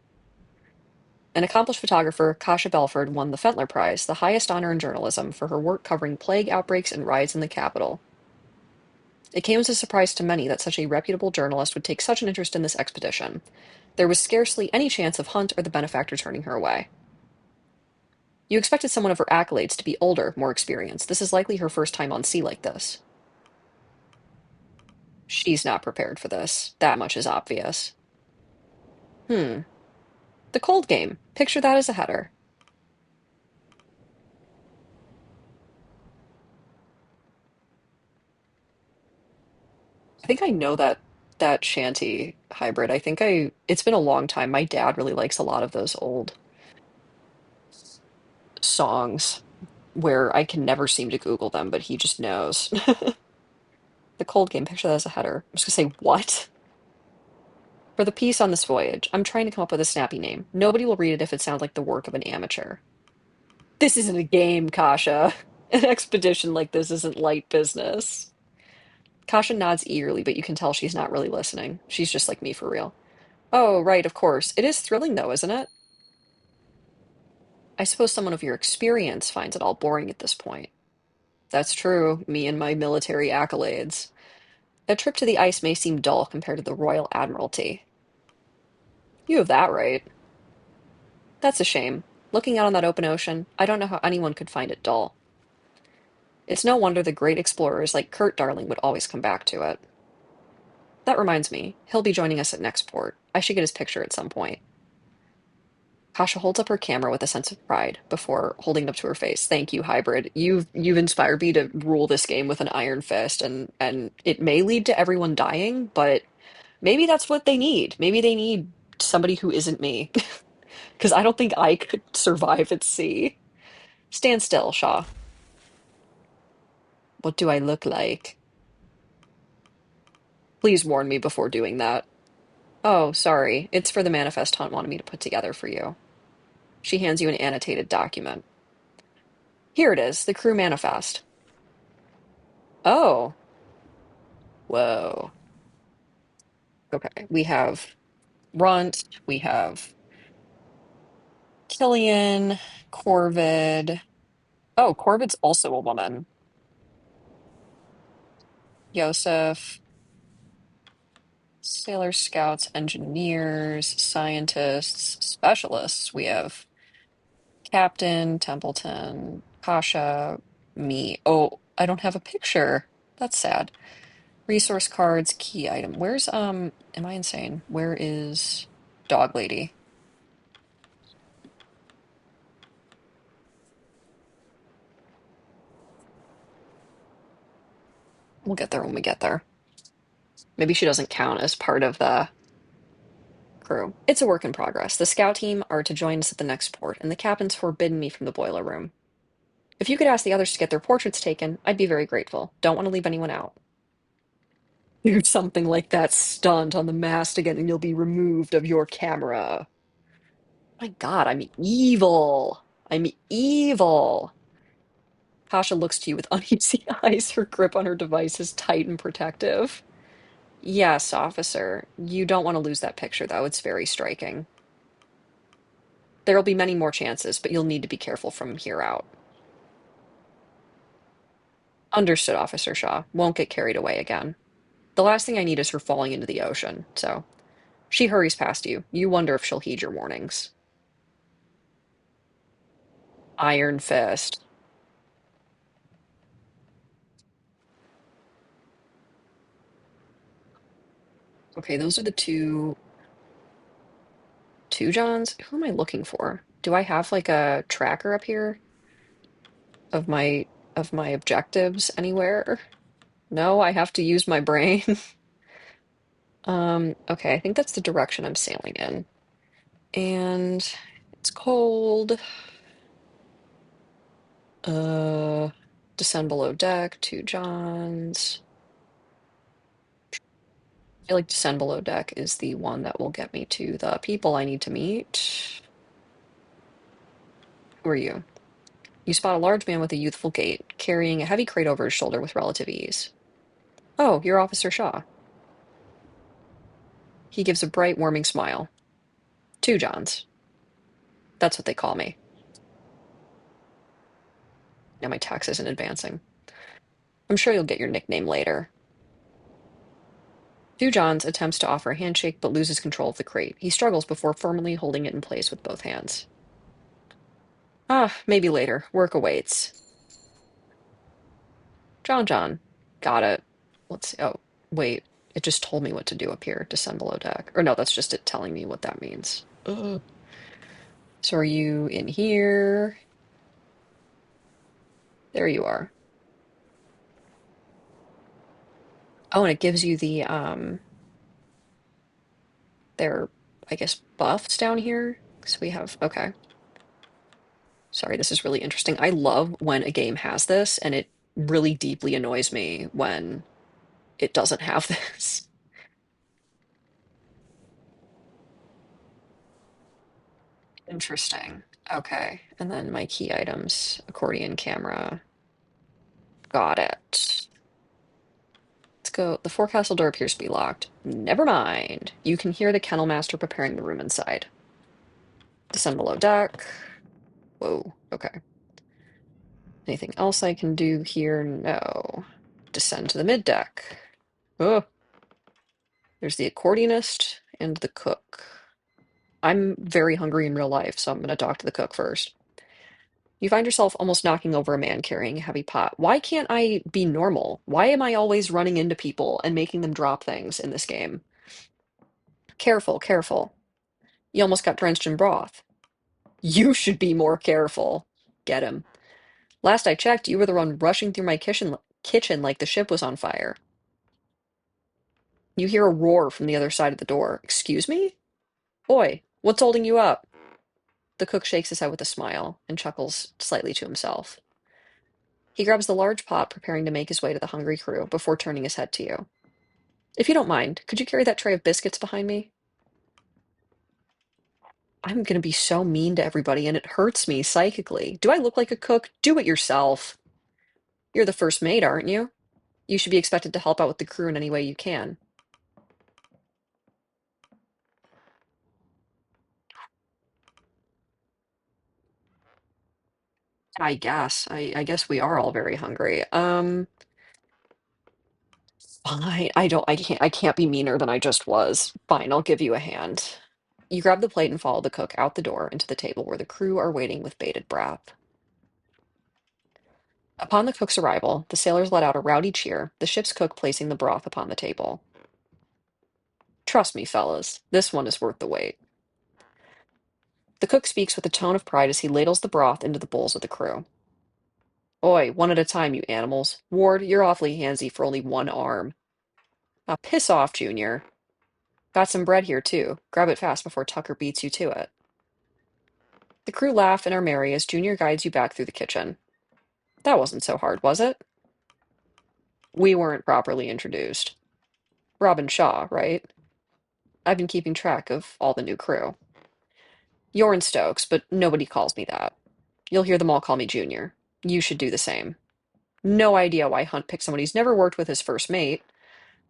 An accomplished photographer, Kasha Belford won the Fentler Prize, the highest honor in journalism, for her work covering plague outbreaks and riots in the capital. It came as a surprise to many that such a reputable journalist would take such an interest in this expedition. There was scarcely any chance of Hunt or the benefactor turning her away. You expected someone of her accolades to be older, more experienced. This is likely her first time on sea like this. She's not prepared for this. That much is obvious. Hmm. The cold game. Picture that as a header. I think I know that shanty hybrid. It's been a long time. My dad really likes a lot of those old songs where I can never seem to Google them, but he just knows. The cold game, picture that as a header. I'm just gonna say, what? For the piece on this voyage, I'm trying to come up with a snappy name. Nobody will read it if it sounds like the work of an amateur. This isn't a game, Kasha. An expedition like this isn't light business. Kasha nods eagerly, but you can tell she's not really listening. She's just like me for real. Oh, right, of course. It is thrilling, though, isn't it? I suppose someone of your experience finds it all boring at this point. That's true, me and my military accolades. A trip to the ice may seem dull compared to the Royal Admiralty. You have that right. That's a shame. Looking out on that open ocean, I don't know how anyone could find it dull. It's no wonder the great explorers like Kurt Darling would always come back to it. That reminds me, he'll be joining us at next port. I should get his picture at some point. Kasha holds up her camera with a sense of pride before holding it up to her face. Thank you, Hybrid. You've inspired me to rule this game with an iron fist, and it may lead to everyone dying, but maybe that's what they need. Maybe they need somebody who isn't me, because I don't think I could survive at sea. Stand still, Shaw. What do I look like? Please warn me before doing that. Oh, sorry. It's for the manifest Hunt wanted me to put together for you. She hands you an annotated document. Here it is, the crew manifest. Oh, whoa. Okay, we have Runt, we have Killian, Corvid. Oh, Corvid's also a woman. Yosef, sailors, scouts, engineers, scientists, specialists. We have Captain, Templeton, Kasha, me. Oh, I don't have a picture. That's sad. Resource cards, key item. Am I insane? Where is Dog Lady? We'll get there when we get there. Maybe she doesn't count as part of the crew. It's a work in progress. The scout team are to join us at the next port, and the captain's forbidden me from the boiler room. If you could ask the others to get their portraits taken, I'd be very grateful. Don't want to leave anyone out. Do something like that stunt on the mast again, and you'll be removed of your camera. My God, I'm evil. I'm evil. Tasha looks to you with uneasy eyes. Her grip on her device is tight and protective. Yes, officer. You don't want to lose that picture, though. It's very striking. There will be many more chances, but you'll need to be careful from here out. Understood, Officer Shaw. Won't get carried away again. The last thing I need is her falling into the ocean, so. She hurries past you. You wonder if she'll heed your warnings. Iron Fist. Okay, those are the two Johns. Who am I looking for? Do I have like a tracker up here of my objectives anywhere? No, I have to use my brain. Okay, I think that's the direction I'm sailing in. And it's cold. Uh, Descend below deck, two Johns. I feel like descend below deck is the one that will get me to the people I need to meet. Who are you? You spot a large man with a youthful gait, carrying a heavy crate over his shoulder with relative ease. Oh, you're Officer Shaw. He gives a bright, warming smile. Two Johns. That's what they call me. Now my tax isn't advancing. I'm sure you'll get your nickname later. Two Johns attempts to offer a handshake but loses control of the crate. He struggles before firmly holding it in place with both hands. Ah, maybe later. Work awaits. John. Got it. Let's see. Oh, wait. It just told me what to do up here. Descend below deck. Or no, that's just it telling me what that means. Ugh. So are you in here? There you are. Oh, and it gives you the their, I guess, buffs down here. So we have, okay. Sorry, this is really interesting. I love when a game has this, and it really deeply annoys me when it doesn't have this. Interesting. Okay. And then my key items, accordion camera. Got it. Let's go. The forecastle door appears to be locked. Never mind. You can hear the kennel master preparing the room inside. Descend below deck. Whoa. Okay. Anything else I can do here? No. Descend to the mid deck. Oh, there's the accordionist and the cook. I'm very hungry in real life, so I'm going to talk to the cook first. You find yourself almost knocking over a man carrying a heavy pot. Why can't I be normal? Why am I always running into people and making them drop things in this game? Careful, careful. You almost got drenched in broth. You should be more careful. Get him. Last I checked, you were the one rushing through my kitchen like the ship was on fire. You hear a roar from the other side of the door. Excuse me? Oi, what's holding you up? The cook shakes his head with a smile and chuckles slightly to himself. He grabs the large pot, preparing to make his way to the hungry crew before turning his head to you. If you don't mind, could you carry that tray of biscuits behind me? I'm going to be so mean to everybody, and it hurts me psychically. Do I look like a cook? Do it yourself. You're the first mate, aren't you? You should be expected to help out with the crew in any way you can. I guess. I guess we are all very hungry. Fine. I can't be meaner than I just was. Fine, I'll give you a hand. You grab the plate and follow the cook out the door into the table where the crew are waiting with bated breath. Upon the cook's arrival, the sailors let out a rowdy cheer, the ship's cook placing the broth upon the table. Trust me, fellas, this one is worth the wait. The cook speaks with a tone of pride as he ladles the broth into the bowls of the crew. Oi, one at a time, you animals. Ward, you're awfully handsy for only one arm. Ah, piss off, Junior. Got some bread here, too. Grab it fast before Tucker beats you to it. The crew laugh and are merry as Junior guides you back through the kitchen. That wasn't so hard, was it? We weren't properly introduced. Robin Shaw, right? I've been keeping track of all the new crew. You're in Stokes, but nobody calls me that. You'll hear them all call me Junior. You should do the same. No idea why Hunt picked someone he's never worked with his first mate.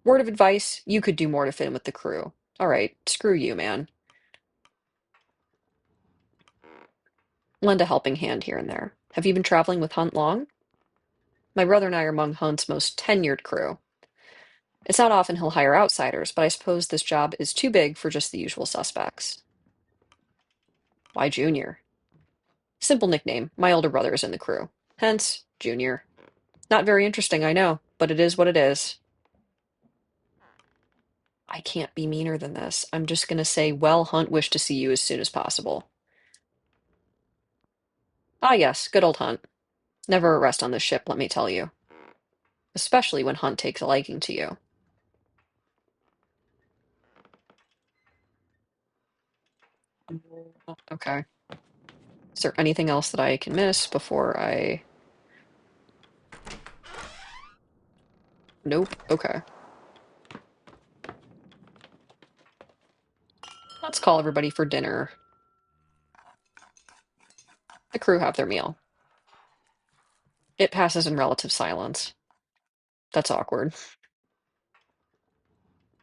Word of advice, you could do more to fit in with the crew. All right, screw you, man. Lend a helping hand here and there. Have you been traveling with Hunt long? My brother and I are among Hunt's most tenured crew. It's not often he'll hire outsiders, but I suppose this job is too big for just the usual suspects. Why Junior? Simple nickname. My older brother is in the crew. Hence, Junior. Not very interesting, I know, but it is what it is. I can't be meaner than this. I'm just going to say, well, Hunt wished to see you as soon as possible. Ah, yes, good old Hunt. Never a rest on this ship, let me tell you. Especially when Hunt takes a liking to you. Okay. Is there anything else that I can miss before I... Nope. Okay. Let's call everybody for dinner. The crew have their meal. It passes in relative silence. That's awkward.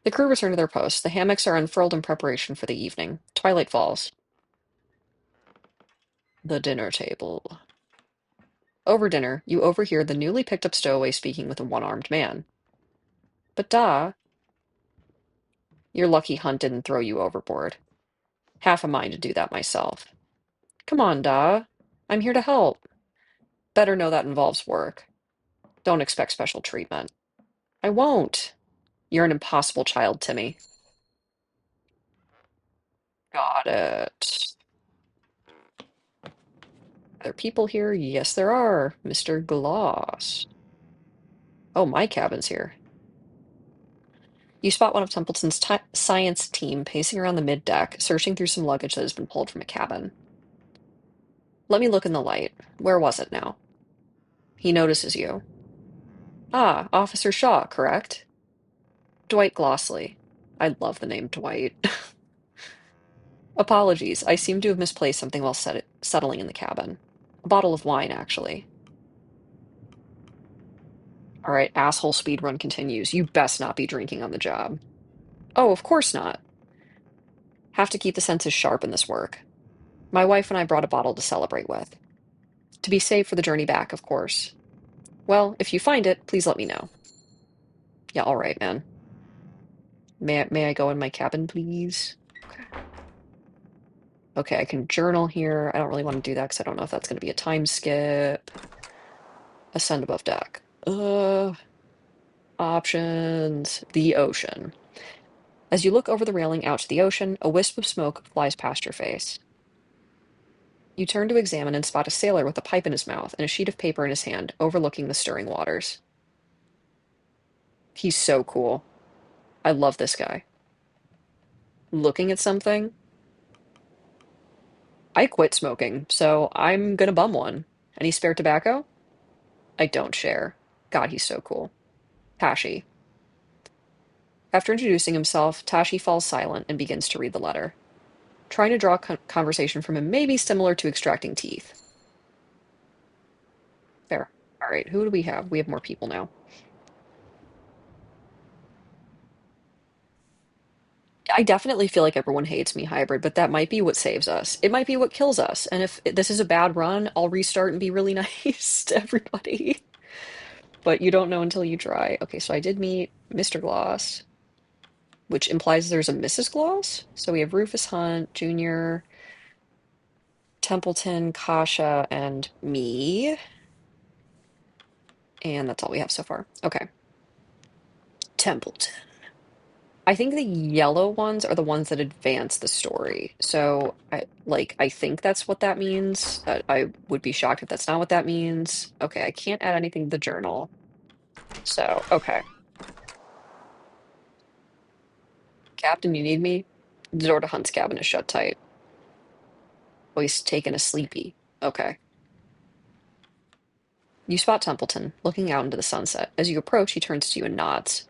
The crew return to their posts. The hammocks are unfurled in preparation for the evening. Twilight falls. The dinner table. Over dinner, you overhear the newly picked up stowaway speaking with a one-armed man. But you're lucky Hunt didn't throw you overboard. Half a mind to do that myself. Come on, I'm here to help. Better know that involves work. Don't expect special treatment. I won't. You're an impossible child, Timmy. Got it. Are there people here? Yes, there are. Mr. Gloss. Oh, my cabin's here. You spot one of Templeton's science team pacing around the mid-deck, searching through some luggage that has been pulled from a cabin. Let me look in the light. Where was it now? He notices you. Ah, Officer Shaw, correct? Dwight Glossley. I love the name Dwight. Apologies, I seem to have misplaced something while settling in the cabin. A bottle of wine, actually. All right, asshole speedrun continues. You best not be drinking on the job. Oh, of course not. Have to keep the senses sharp in this work. My wife and I brought a bottle to celebrate with. To be safe for the journey back, of course. Well, if you find it, please let me know. Yeah, all right, man. May I go in my cabin, please? Okay. Okay, I can journal here. I don't really want to do that because I don't know if that's going to be a time skip. Ascend above deck. Options. The ocean. As you look over the railing out to the ocean, a wisp of smoke flies past your face. You turn to examine and spot a sailor with a pipe in his mouth and a sheet of paper in his hand, overlooking the stirring waters. He's so cool. I love this guy. Looking at something? I quit smoking, so I'm gonna bum one. Any spare tobacco? I don't share. God, he's so cool. Tashi. After introducing himself, Tashi falls silent and begins to read the letter. Trying to draw conversation from him may be similar to extracting teeth. Fair. All right, who do we have? We have more people now. I definitely feel like everyone hates me, Hybrid, but that might be what saves us. It might be what kills us. And if this is a bad run, I'll restart and be really nice to everybody. But you don't know until you try. Okay, so I did meet Mr. Gloss, which implies there's a Mrs. Gloss. So we have Rufus Hunt, Jr., Templeton, Kasha, and me. And that's all we have so far. Okay. Templeton. I think the yellow ones are the ones that advance the story. So I think that's what that means. I would be shocked if that's not what that means. Okay, I can't add anything to the journal. So, okay. Captain, you need me? The door to Hunt's cabin is shut tight. Oh, he's taken a sleepy. Okay. You spot Templeton, looking out into the sunset. As you approach, he turns to you and nods.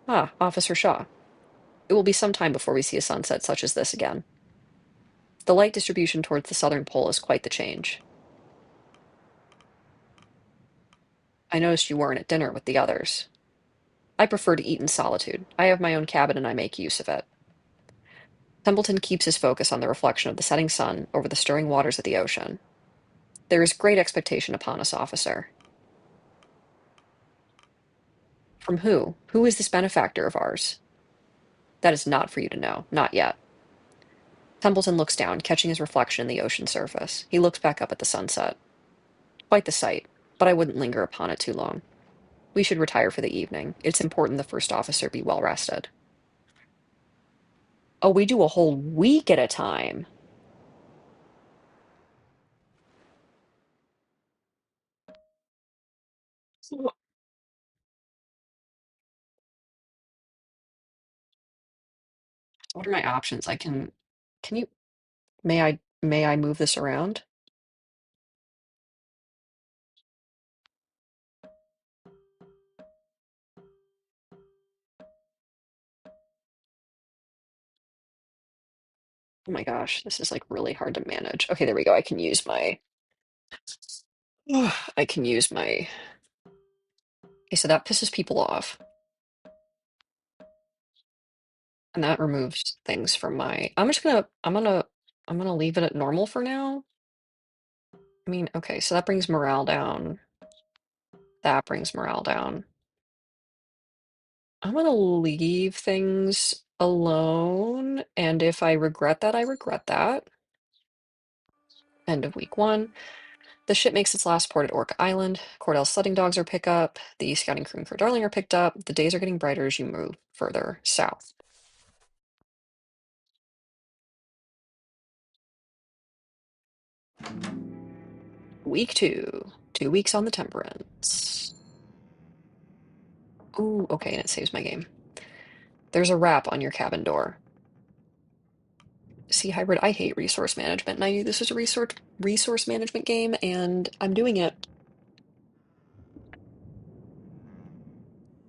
Ah, Officer Shaw. It will be some time before we see a sunset such as this again. The light distribution towards the southern pole is quite the change. I noticed you weren't at dinner with the others. I prefer to eat in solitude. I have my own cabin and I make use of it. Templeton keeps his focus on the reflection of the setting sun over the stirring waters of the ocean. There is great expectation upon us, officer. From who? Who is this benefactor of ours? That is not for you to know. Not yet. Templeton looks down, catching his reflection in the ocean surface. He looks back up at the sunset. Quite the sight, but I wouldn't linger upon it too long. We should retire for the evening. It's important the first officer be well rested. Oh, we do a whole week at a time. So what are my options? Can you, may I May I move this around? Oh my gosh, this is like really hard to manage. Okay, there we go. I can use my I can use my Okay, so that pisses people off. And that removes things from my I'm gonna leave it at normal for now. I mean, okay, so that brings morale down. That brings morale down. I'm gonna leave things alone, and if I regret that, I regret that. End of week one. The ship makes its last port at Orc Island. Cordell's sledding dogs are picked up. The scouting crew for Darling are picked up. The days are getting brighter as you move further south. Week two. 2 weeks on the Temperance. Ooh, okay, and it saves my game. There's a wrap on your cabin door. See, Hybrid, I hate resource management, and I knew this was a resource management game, and I'm doing it.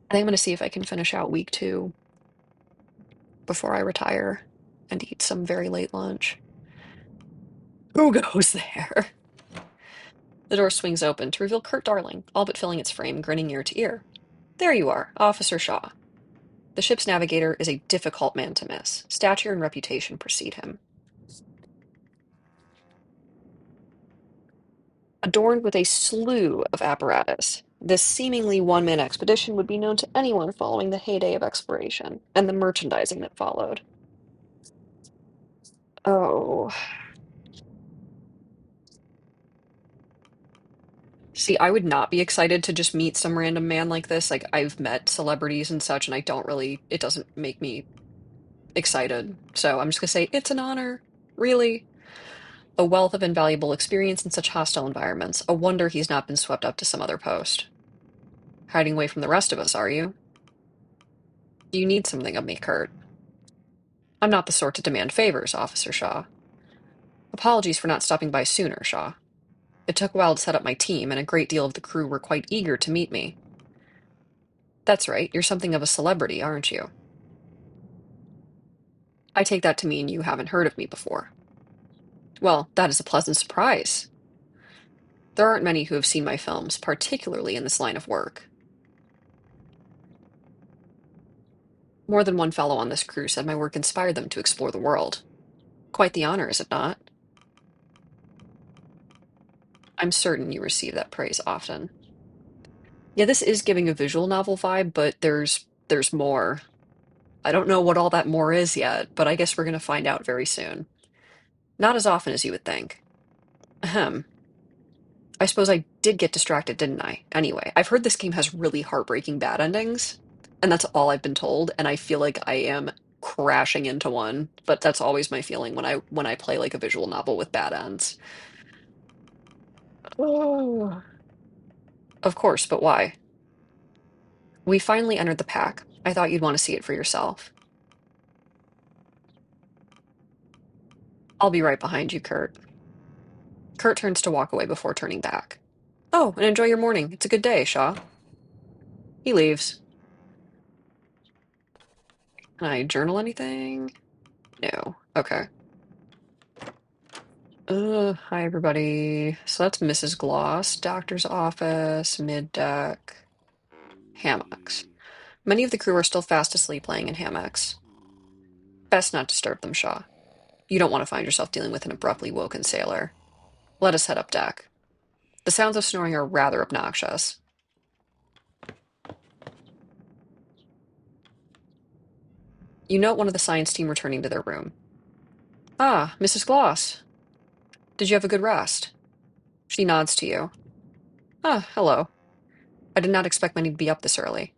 I think I'm going to see if I can finish out week two before I retire and eat some very late lunch. Who goes there? The door swings open to reveal Kurt Darling, all but filling its frame, grinning ear to ear. There you are, Officer Shaw. The ship's navigator is a difficult man to miss. Stature and reputation precede him. Adorned with a slew of apparatus, this seemingly one-man expedition would be known to anyone following the heyday of exploration and the merchandising that followed. Oh. See, I would not be excited to just meet some random man like this. Like, I've met celebrities and such, and it doesn't make me excited. So I'm just gonna say, it's an honor. Really. A wealth of invaluable experience in such hostile environments. A wonder he's not been swept up to some other post. Hiding away from the rest of us, are you? You need something of me, Kurt. I'm not the sort to demand favors, Officer Shaw. Apologies for not stopping by sooner, Shaw. It took a while to set up my team, and a great deal of the crew were quite eager to meet me. That's right, you're something of a celebrity, aren't you? I take that to mean you haven't heard of me before. Well, that is a pleasant surprise. There aren't many who have seen my films, particularly in this line of work. More than one fellow on this crew said my work inspired them to explore the world. Quite the honor, is it not? I'm certain you receive that praise often. Yeah, this is giving a visual novel vibe, but there's more. I don't know what all that more is yet, but I guess we're going to find out very soon. Not as often as you would think. Ahem. I suppose I did get distracted, didn't I? Anyway, I've heard this game has really heartbreaking bad endings, and that's all I've been told, and I feel like I am crashing into one, but that's always my feeling when I play like a visual novel with bad ends. Oh. Of course, but why? We finally entered the pack. I thought you'd want to see it for yourself. I'll be right behind you, Kurt. Kurt turns to walk away before turning back. Oh, and enjoy your morning. It's a good day, Shaw. He leaves. Can I journal anything? No. Okay. Hi everybody. So that's Mrs. Gloss, doctor's office, mid deck, hammocks. Many of the crew are still fast asleep laying in hammocks. Best not disturb them, Shaw. You don't want to find yourself dealing with an abruptly woken sailor. Let us head up deck. The sounds of snoring are rather obnoxious. You note one of the science team returning to their room. Ah, Mrs. Gloss. Did you have a good rest? She nods to you. Ah, hello. I did not expect many to be up this early.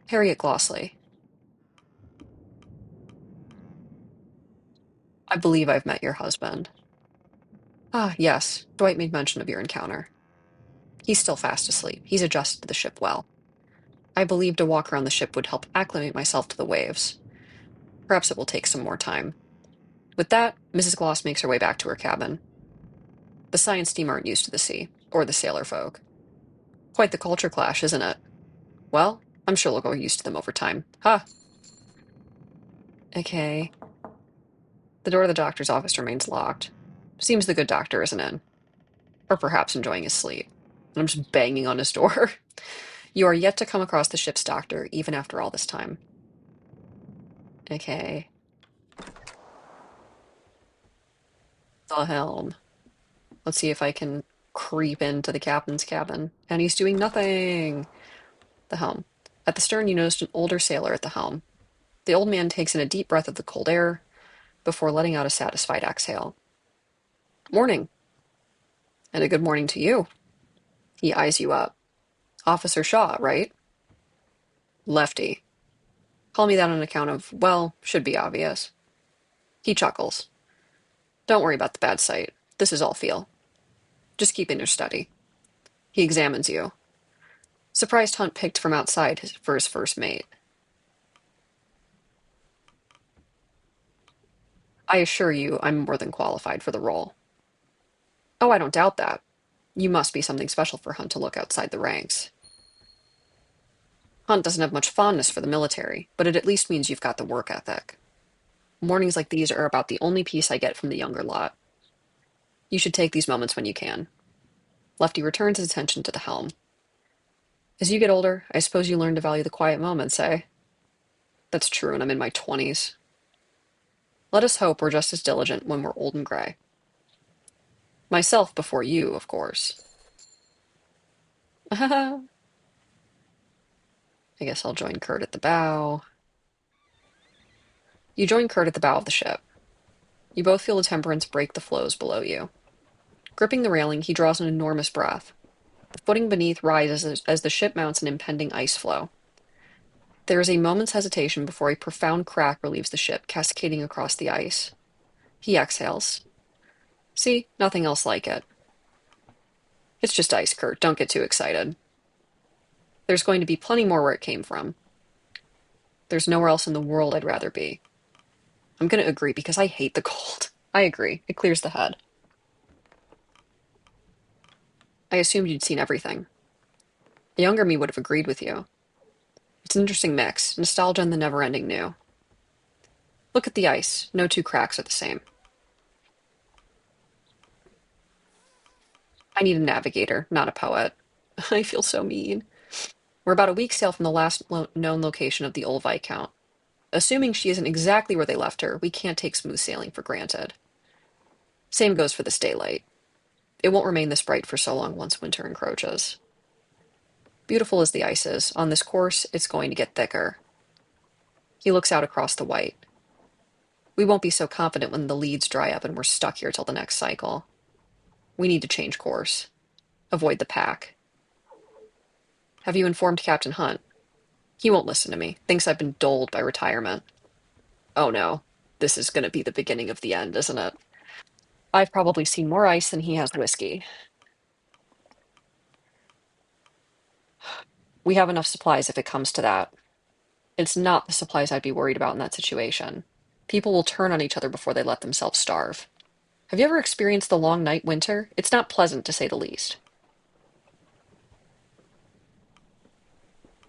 Harriet Glossley. I believe I've met your husband. Ah, yes. Dwight made mention of your encounter. He's still fast asleep. He's adjusted to the ship well. I believed a walk around the ship would help acclimate myself to the waves. Perhaps it will take some more time. With that, Mrs. Gloss makes her way back to her cabin. The science team aren't used to the sea, or the sailor folk. Quite the culture clash, isn't it? Well, I'm sure we'll grow used to them over time. Ha! Okay. The door to the doctor's office remains locked. Seems the good doctor isn't in. Or perhaps enjoying his sleep. And I'm just banging on his door. You are yet to come across the ship's doctor, even after all this time. Okay. The helm. Let's see if I can creep into the captain's cabin. And he's doing nothing. The helm. At the stern, you noticed an older sailor at the helm. The old man takes in a deep breath of the cold air before letting out a satisfied exhale. Morning. And a good morning to you. He eyes you up. Officer Shaw, right? Lefty. Call me that on account of, well, should be obvious. He chuckles. Don't worry about the bad sight. This is all feel. Just keep in your study. He examines you. Surprised Hunt picked from outside for his first mate. I assure you I'm more than qualified for the role. Oh, I don't doubt that. You must be something special for Hunt to look outside the ranks. Hunt doesn't have much fondness for the military, but it at least means you've got the work ethic. Mornings like these are about the only peace I get from the younger lot. You should take these moments when you can. Lefty returns his attention to the helm. As you get older, I suppose you learn to value the quiet moments, eh? That's true, and I'm in my 20s. Let us hope we're just as diligent when we're old and gray. Myself before you, of course. I guess I'll join Kurt at the bow. You join Kurt at the bow of the ship. You both feel the temperance break the floes below you. Gripping the railing, he draws an enormous breath. The footing beneath rises as the ship mounts an impending ice floe. There is a moment's hesitation before a profound crack relieves the ship, cascading across the ice. He exhales. See, nothing else like it. It's just ice, Kurt. Don't get too excited. There's going to be plenty more where it came from. There's nowhere else in the world I'd rather be. I'm going to agree because I hate the cold. I agree. It clears the head. I assumed you'd seen everything. A younger me would have agreed with you. It's an interesting mix, nostalgia and the never-ending new. Look at the ice. No two cracks are the same. I need a navigator, not a poet. I feel so mean. We're about a week's sail from the last known location of the old Viscount. Assuming she isn't exactly where they left her, we can't take smooth sailing for granted. Same goes for this daylight. It won't remain this bright for so long once winter encroaches. Beautiful as the ice is, on this course, it's going to get thicker. He looks out across the white. We won't be so confident when the leads dry up and we're stuck here till the next cycle. We need to change course. Avoid the pack. Have you informed Captain Hunt? He won't listen to me. Thinks I've been doled by retirement. Oh no. This is going to be the beginning of the end, isn't it? I've probably seen more ice than he has whiskey. We have enough supplies if it comes to that. It's not the supplies I'd be worried about in that situation. People will turn on each other before they let themselves starve. Have you ever experienced the long night winter? It's not pleasant, to say the least.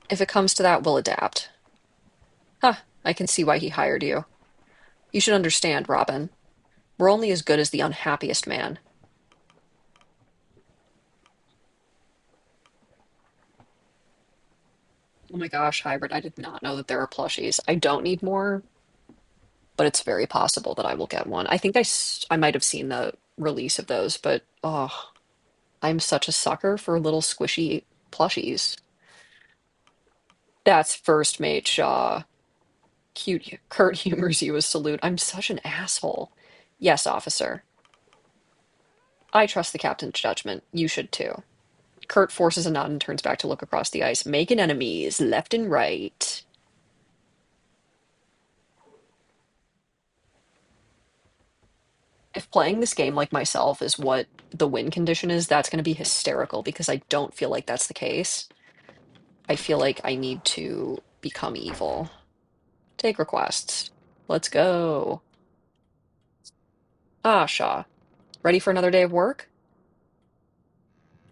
If it comes to that, we'll adapt. Huh, I can see why he hired you. You should understand, Robin. We're only as good as the unhappiest man. Oh my gosh, Hybrid, I did not know that there are plushies. I don't need more, but it's very possible that I will get one. I think I might have seen the release of those, but oh, I'm such a sucker for little squishy plushies. That's first mate Shaw. Cute. Kurt humors you with salute. I'm such an asshole. Yes, officer. I trust the captain's judgment. You should too. Kurt forces a nod and turns back to look across the ice, making enemies left and right. If playing this game like myself is what the win condition is, that's going to be hysterical because I don't feel like that's the case. I feel like I need to become evil. Take requests. Let's go. Ah, Shaw. Ready for another day of work?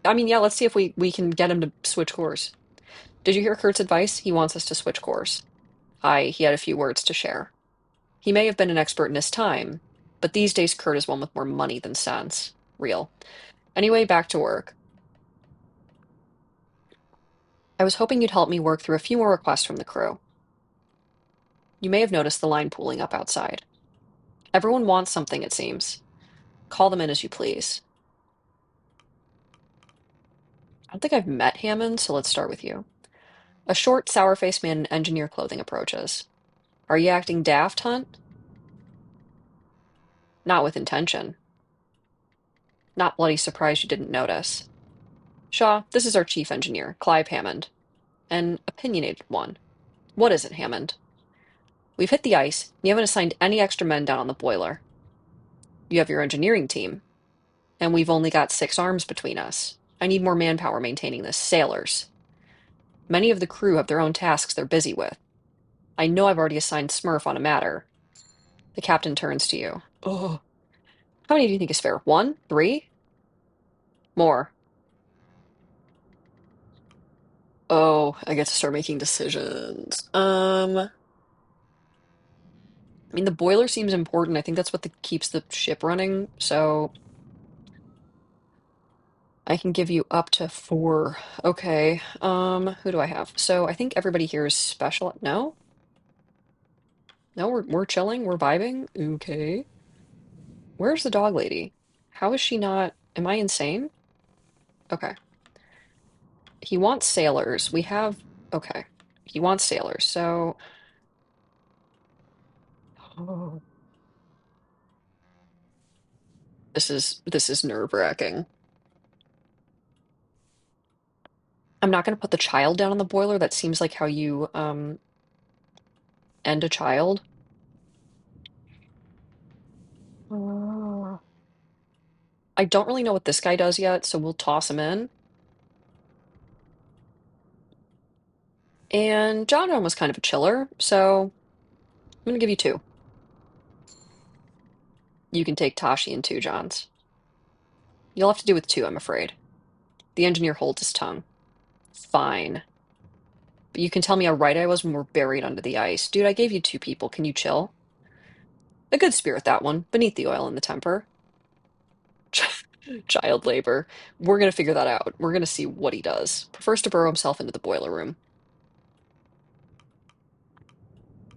I mean, yeah, let's see if we can get him to switch course. Did you hear Kurt's advice? He wants us to switch course. He had a few words to share. He may have been an expert in his time, but these days Kurt is one with more money than sense. Real. Anyway, back to work. I was hoping you'd help me work through a few more requests from the crew. You may have noticed the line pooling up outside. Everyone wants something, it seems. Call them in as you please. I don't think I've met Hammond, so let's start with you. A short, sour-faced man in engineer clothing approaches. Are you acting daft, Hunt? Not with intention. Not bloody surprised you didn't notice. Shaw, this is our chief engineer, Clive Hammond. An opinionated one. What is it, Hammond? We've hit the ice. You haven't assigned any extra men down on the boiler. You have your engineering team, and we've only got 6 arms between us. I need more manpower maintaining this. Sailors. Many of the crew have their own tasks they're busy with. I know I've already assigned Smurf on a matter. The captain turns to you. Oh. How many do you think is fair? 1? 3? More. Oh, I get to start making decisions. I mean, the boiler seems important. I think that's what keeps the ship running. So I can give you up to 4. Okay. Who do I have? So I think everybody here is special. No? No, we're chilling. We're vibing. Okay. Where's the dog lady? How is she not? Am I insane? Okay. He wants sailors. We have. Okay. He wants sailors. So. Oh. This is nerve-wracking. I'm not going to put the child down on the boiler. That seems like how you end a child. Oh. I don't really know what this guy does yet, so we'll toss him in. And John was kind of a chiller, so I'm gonna give you 2. You can take Tashi and 2 Johns. You'll have to do with 2, I'm afraid. The engineer holds his tongue. Fine. But you can tell me how right I was when we're buried under the ice. Dude, I gave you 2 people. Can you chill? A good spirit, that one. Beneath the oil and the temper. Child labor. We're gonna figure that out. We're gonna see what he does. Prefers to burrow himself into the boiler room.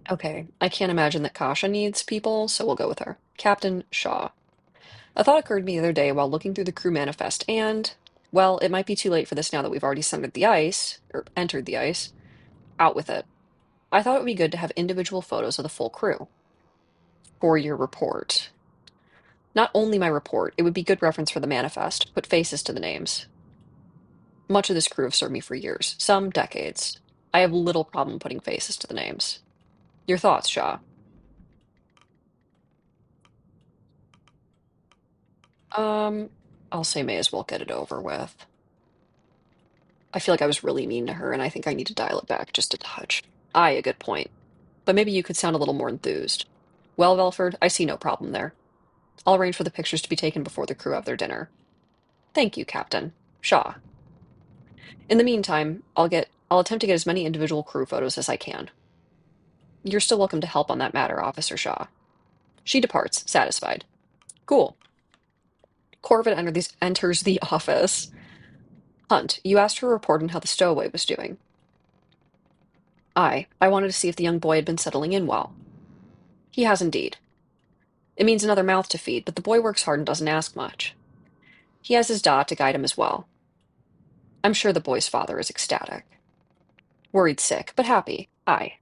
Okay, I can't imagine that Kasha needs people, so we'll go with her. Captain Shaw. A thought occurred to me the other day while looking through the crew manifest, and, well, it might be too late for this now that we've already sundered the ice, or entered the ice. Out with it. I thought it would be good to have individual photos of the full crew. For your report. Not only my report, it would be good reference for the manifest. Put faces to the names. Much of this crew have served me for years, some decades. I have little problem putting faces to the names. Your thoughts, Shaw? Um, I'll say may as well get it over with. I feel like I was really mean to her, and I think I need to dial it back just a touch. Aye, a good point. But maybe you could sound a little more enthused. Well, Velford, I see no problem there. I'll arrange for the pictures to be taken before the crew have their dinner. Thank you, Captain. Shaw. In the meantime, I'll attempt to get as many individual crew photos as I can. You're still welcome to help on that matter, Officer Shaw. She departs, satisfied. Cool. Corvin enters the office. Hunt, you asked for a report on how the stowaway was doing. I wanted to see if the young boy had been settling in well. He has indeed. It means another mouth to feed, but the boy works hard and doesn't ask much. He has his Da to guide him as well. I'm sure the boy's father is ecstatic. Worried sick, but happy. Aye.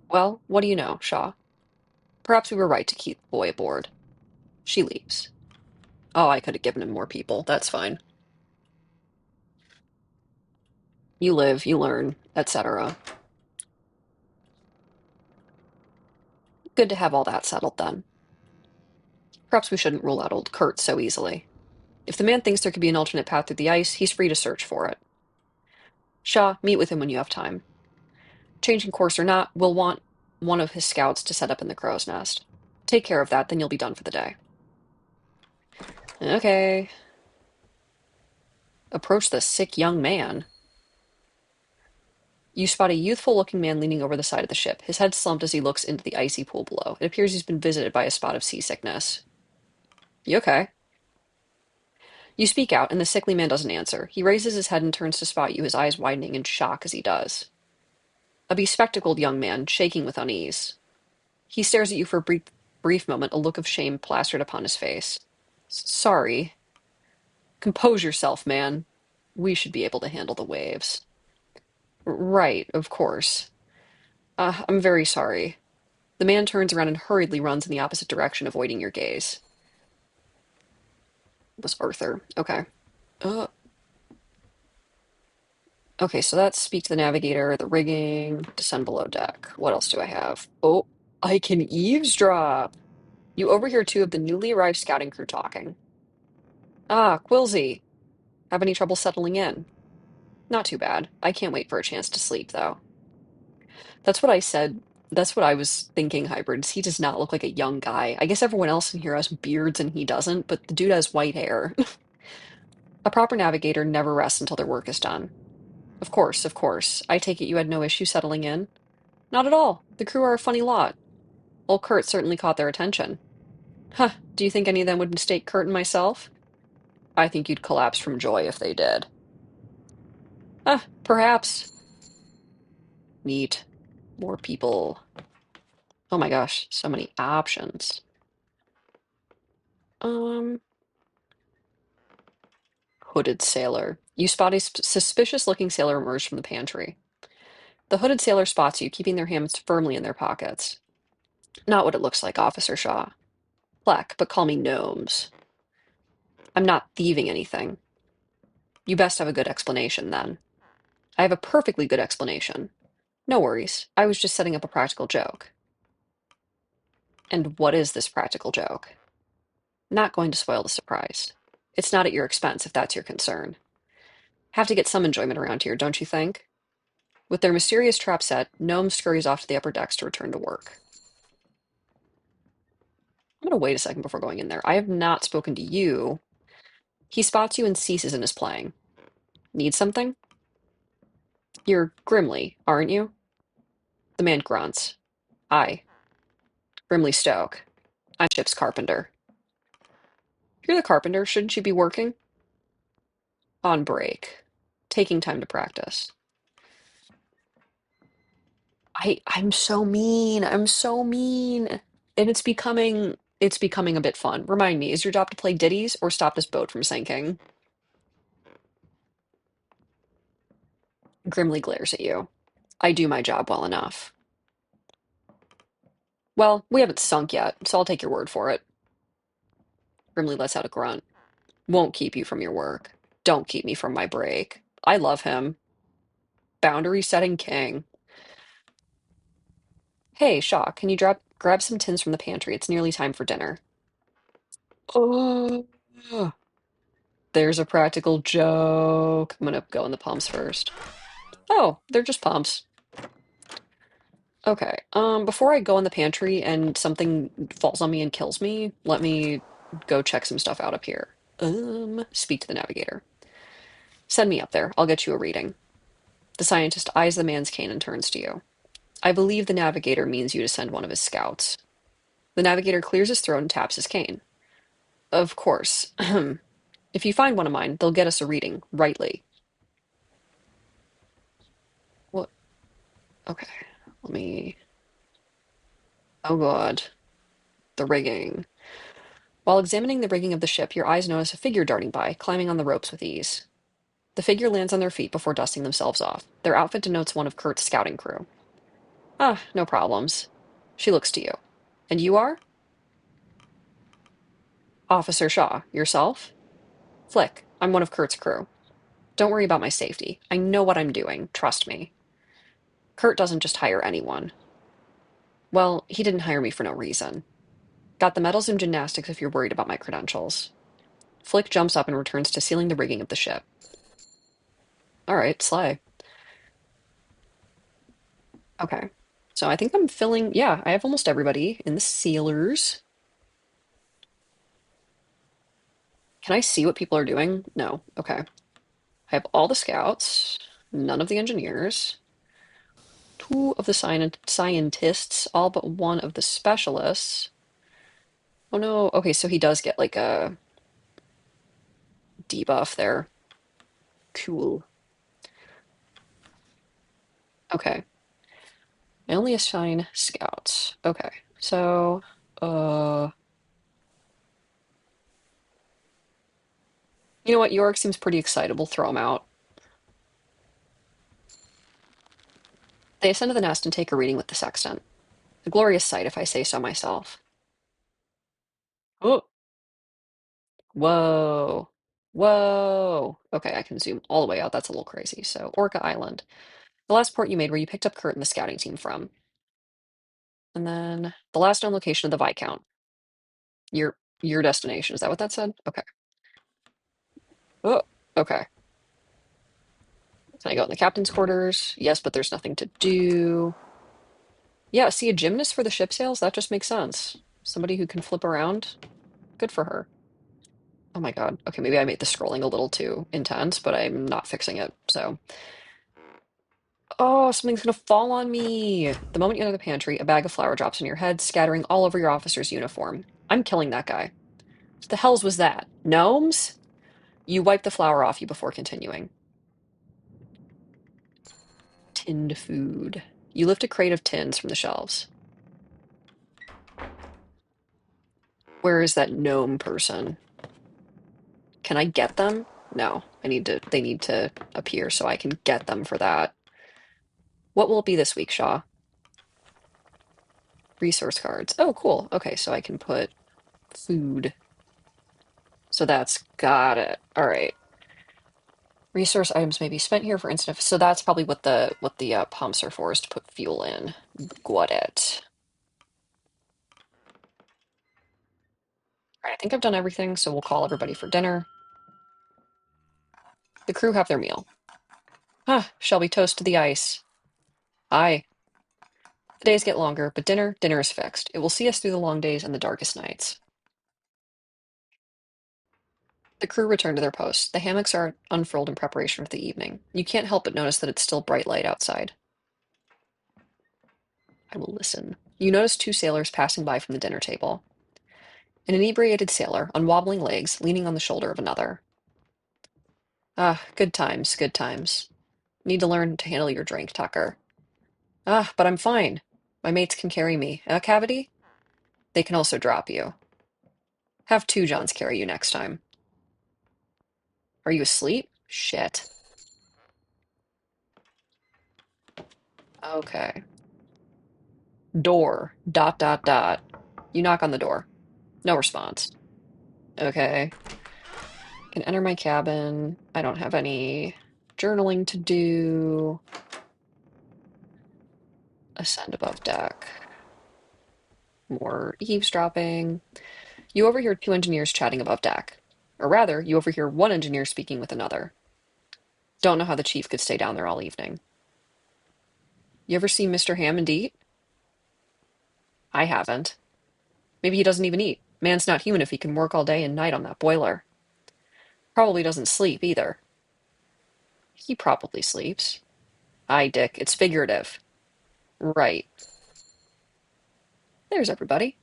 Well, what do you know, Shaw? Perhaps we were right to keep the boy aboard. She leaves. Oh, I could have given him more people. That's fine. You live, you learn, etc. Good to have all that settled then. Perhaps we shouldn't rule out old Kurt so easily. If the man thinks there could be an alternate path through the ice, he's free to search for it. Shaw, meet with him when you have time. Changing course or not, we'll want one of his scouts to set up in the crow's nest. Take care of that, then you'll be done for the day. Okay. Approach the sick young man. You spot a youthful-looking man leaning over the side of the ship, his head slumped as he looks into the icy pool below. It appears he's been visited by a spot of seasickness. You okay? You speak out, and the sickly man doesn't answer. He raises his head and turns to spot you, his eyes widening in shock as he does. A bespectacled young man, shaking with unease. He stares at you for a brief moment, a look of shame plastered upon his face. Sorry. Compose yourself, man. We should be able to handle the waves. Right, of course. I'm very sorry. The man turns around and hurriedly runs in the opposite direction, avoiding your gaze. It was Arthur. Okay. Uh, okay, so that's speak to the navigator, the rigging, descend below deck. What else do I have? Oh, I can eavesdrop. You overhear two of the newly arrived scouting crew talking. Ah, Quilsey. Have any trouble settling in? Not too bad. I can't wait for a chance to sleep, though. That's what I said. That's what I was thinking, hybrids. He does not look like a young guy. I guess everyone else in here has beards and he doesn't, but the dude has white hair. A proper navigator never rests until their work is done. Of course, of course. I take it you had no issue settling in? Not at all. The crew are a funny lot. Old Kurt certainly caught their attention. Huh, do you think any of them would mistake Kurt and myself? I think you'd collapse from joy if they did. Perhaps. Neat. More people. Oh my gosh, so many options. Um, Hooded sailor. You spot a suspicious-looking sailor emerge from the pantry. The hooded sailor spots you, keeping their hands firmly in their pockets. Not what it looks like, Officer Shaw. Fleck, but call me Gnomes. I'm not thieving anything. You best have a good explanation, then. I have a perfectly good explanation. No worries. I was just setting up a practical joke. And what is this practical joke? Not going to spoil the surprise. It's not at your expense, if that's your concern. Have to get some enjoyment around here, don't you think? With their mysterious trap set, Gnome scurries off to the upper decks to return to work. I'm going to wait a second before going in there. I have not spoken to you. He spots you and ceases in his playing. Need something? You're Grimly, aren't you? The man grunts. Aye. Grimly Stoke. I'm ship's carpenter. You're the carpenter. Shouldn't you be working? On break. Taking time to practice. I'm so mean. I'm so mean. And it's becoming a bit fun. Remind me, is your job to play ditties or stop this boat from sinking? Grimly glares at you. I do my job well enough. Well, we haven't sunk yet, so I'll take your word for it. Grimly lets out a grunt. Won't keep you from your work. Don't keep me from my break. I love him. Boundary setting king. Hey, Shaw, can you grab some tins from the pantry? It's nearly time for dinner. Oh, there's a practical joke. I'm gonna go in the pumps first. Oh, they're just pumps. Okay. Before I go in the pantry and something falls on me and kills me, let me go check some stuff out up here. Speak to the navigator. Send me up there. I'll get you a reading. The scientist eyes the man's cane and turns to you. I believe the navigator means you to send one of his scouts. The navigator clears his throat and taps his cane. Of course. If you find one of mine, they'll get us a reading, rightly. What? Okay. Let me. Oh god. The rigging. While examining the rigging of the ship, your eyes notice a figure darting by, climbing on the ropes with ease. The figure lands on their feet before dusting themselves off. Their outfit denotes one of Kurt's scouting crew. Ah, no problems. She looks to you. And you are? Officer Shaw. Yourself? Flick. I'm one of Kurt's crew. Don't worry about my safety. I know what I'm doing. Trust me. Kurt doesn't just hire anyone. Well, he didn't hire me for no reason. Got the medals in gymnastics if you're worried about my credentials. Flick jumps up and returns to sealing the rigging of the ship. All right, slay. Okay. So I think I'm filling, yeah, I have almost everybody in the sailors. Can I see what people are doing? No. Okay. I have all the scouts, none of the engineers, two of the scientists, all but one of the specialists. Oh no. Okay, so he does get like a debuff there. Cool. Okay. I only assign scouts. Okay. So, uh, you know what? York seems pretty excitable. Throw him out. They ascend to the nest and take a reading with the sextant. A glorious sight, if I say so myself. Oh, whoa. Whoa. Okay, I can zoom all the way out. That's a little crazy. So, Orca Island. The last port you made where you picked up Kurt and the scouting team from. And then the last known location of the Viscount. Your destination. Is that what that said? Okay. Oh, okay. Can I go in the captain's quarters? Yes, but there's nothing to do. Yeah, see a gymnast for the ship sails? That just makes sense. Somebody who can flip around. Good for her. Oh my God. Okay, maybe I made the scrolling a little too intense, but I'm not fixing it. So, oh, something's gonna fall on me. The moment you enter the pantry, a bag of flour drops on your head, scattering all over your officer's uniform. I'm killing that guy. What the hells was that? Gnomes? You wipe the flour off you before continuing. Tinned food. You lift a crate of tins from the shelves. Where is that gnome person? Can I get them? No, they need to appear so I can get them for that. What will it be this week, Shaw? Resource cards. Oh, cool. Okay, so I can put food. So that's got it. All right. Resource items may be spent here, for instance. So that's probably what the pumps are for, is to put fuel in. Got it. All right, I think I've done everything, so we'll call everybody for dinner. The crew have their meal. Ah, shall we toast to the ice? Aye. The days get longer, but dinner is fixed. It will see us through the long days and the darkest nights. The crew return to their posts. The hammocks are unfurled in preparation for the evening. You can't help but notice that it's still bright light outside. I will listen. You notice two sailors passing by from the dinner table. An inebriated sailor, on wobbling legs, leaning on the shoulder of another. Ah, good times, good times. Need to learn to handle your drink, Tucker. Ah, but I'm fine. My mates can carry me. A cavity? They can also drop you. Have two Johns carry you next time. Are you asleep? Shit. Okay. Door. Dot, dot, dot. You knock on the door. No response. Okay. Can enter my cabin. I don't have any journaling to do. Ascend above deck. More eavesdropping. You overhear two engineers chatting above deck. Or rather, you overhear one engineer speaking with another. Don't know how the chief could stay down there all evening. You ever seen Mr. Hammond eat? I haven't. Maybe he doesn't even eat. Man's not human if he can work all day and night on that boiler. Probably doesn't sleep either. He probably sleeps. Aye, Dick, it's figurative. Right. There's everybody.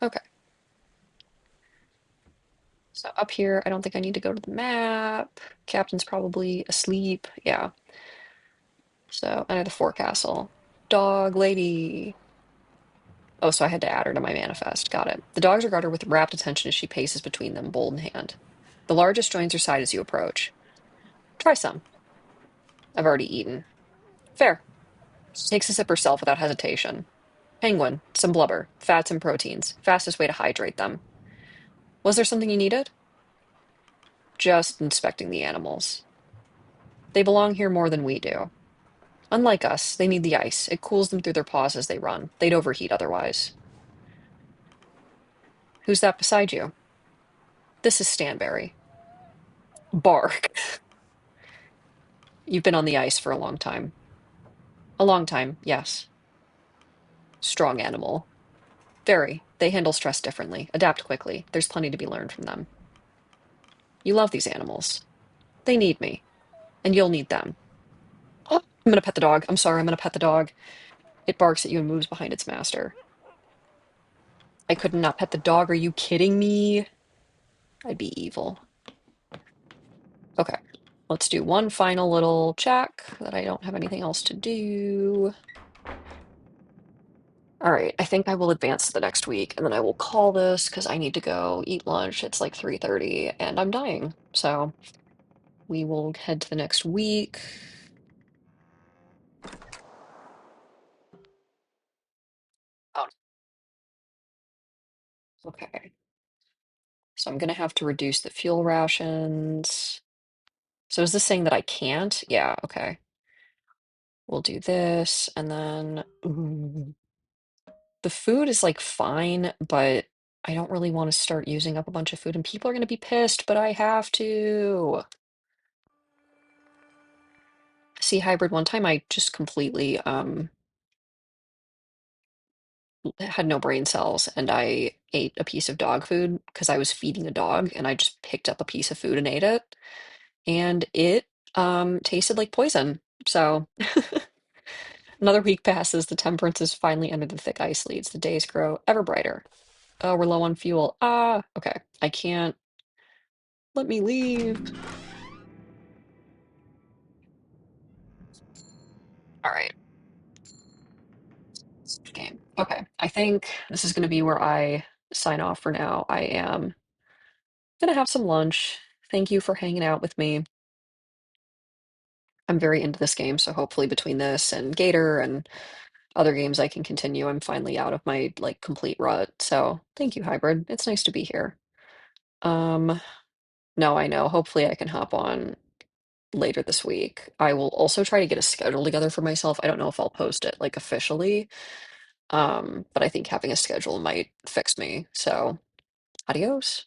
Okay. So up here, I don't think I need to go to the map. Captain's probably asleep. Yeah. So enter the forecastle. Dog lady. Oh, so I had to add her to my manifest. Got it. The dogs regard her with rapt attention as she paces between them, bowl in hand. The largest joins her side as you approach. Try some. I've already eaten. Fair. She takes a sip herself without hesitation. Penguin, some blubber, fats and proteins. Fastest way to hydrate them. Was there something you needed? Just inspecting the animals. They belong here more than we do. Unlike us, they need the ice. It cools them through their paws as they run. They'd overheat otherwise. Who's that beside you? This is Stanberry. Bark. You've been on the ice for a long time. A long time, yes. Strong animal. Very. They handle stress differently, adapt quickly. There's plenty to be learned from them. You love these animals. They need me, and you'll need them. Oh, I'm gonna pet the dog. I'm sorry, I'm gonna pet the dog. It barks at you and moves behind its master. I could not pet the dog. Are you kidding me? I'd be evil. Okay, let's do one final little check that I don't have anything else to do. All right, I think I will advance to the next week and then I will call this because I need to go eat lunch. It's like 3:30 and I'm dying. So we will head to the next week. Oh, okay. So I'm gonna have to reduce the fuel rations. So is this saying that I can't? Yeah, okay. We'll do this and then the food is like fine, but I don't really want to start using up a bunch of food and people are gonna be pissed, but I have to. See, hybrid, one time I just completely had no brain cells and I ate a piece of dog food because I was feeding a dog and I just picked up a piece of food and ate it and it tasted like poison. So another week passes, the temperance is finally under the thick ice leads. The days grow ever brighter. Oh, we're low on fuel. Ah, okay. I can't let me leave. All right. Game. Okay. I think this is going to be where I sign off for now. I am gonna have some lunch. Thank you for hanging out with me. I'm very into this game, so hopefully between this and Gator and other games I can continue. I'm finally out of my like complete rut. So thank you, Hybrid. It's nice to be here. Um, no, I know. Hopefully I can hop on later this week. I will also try to get a schedule together for myself. I don't know if I'll post it like officially. But I think having a schedule might fix me. So adios.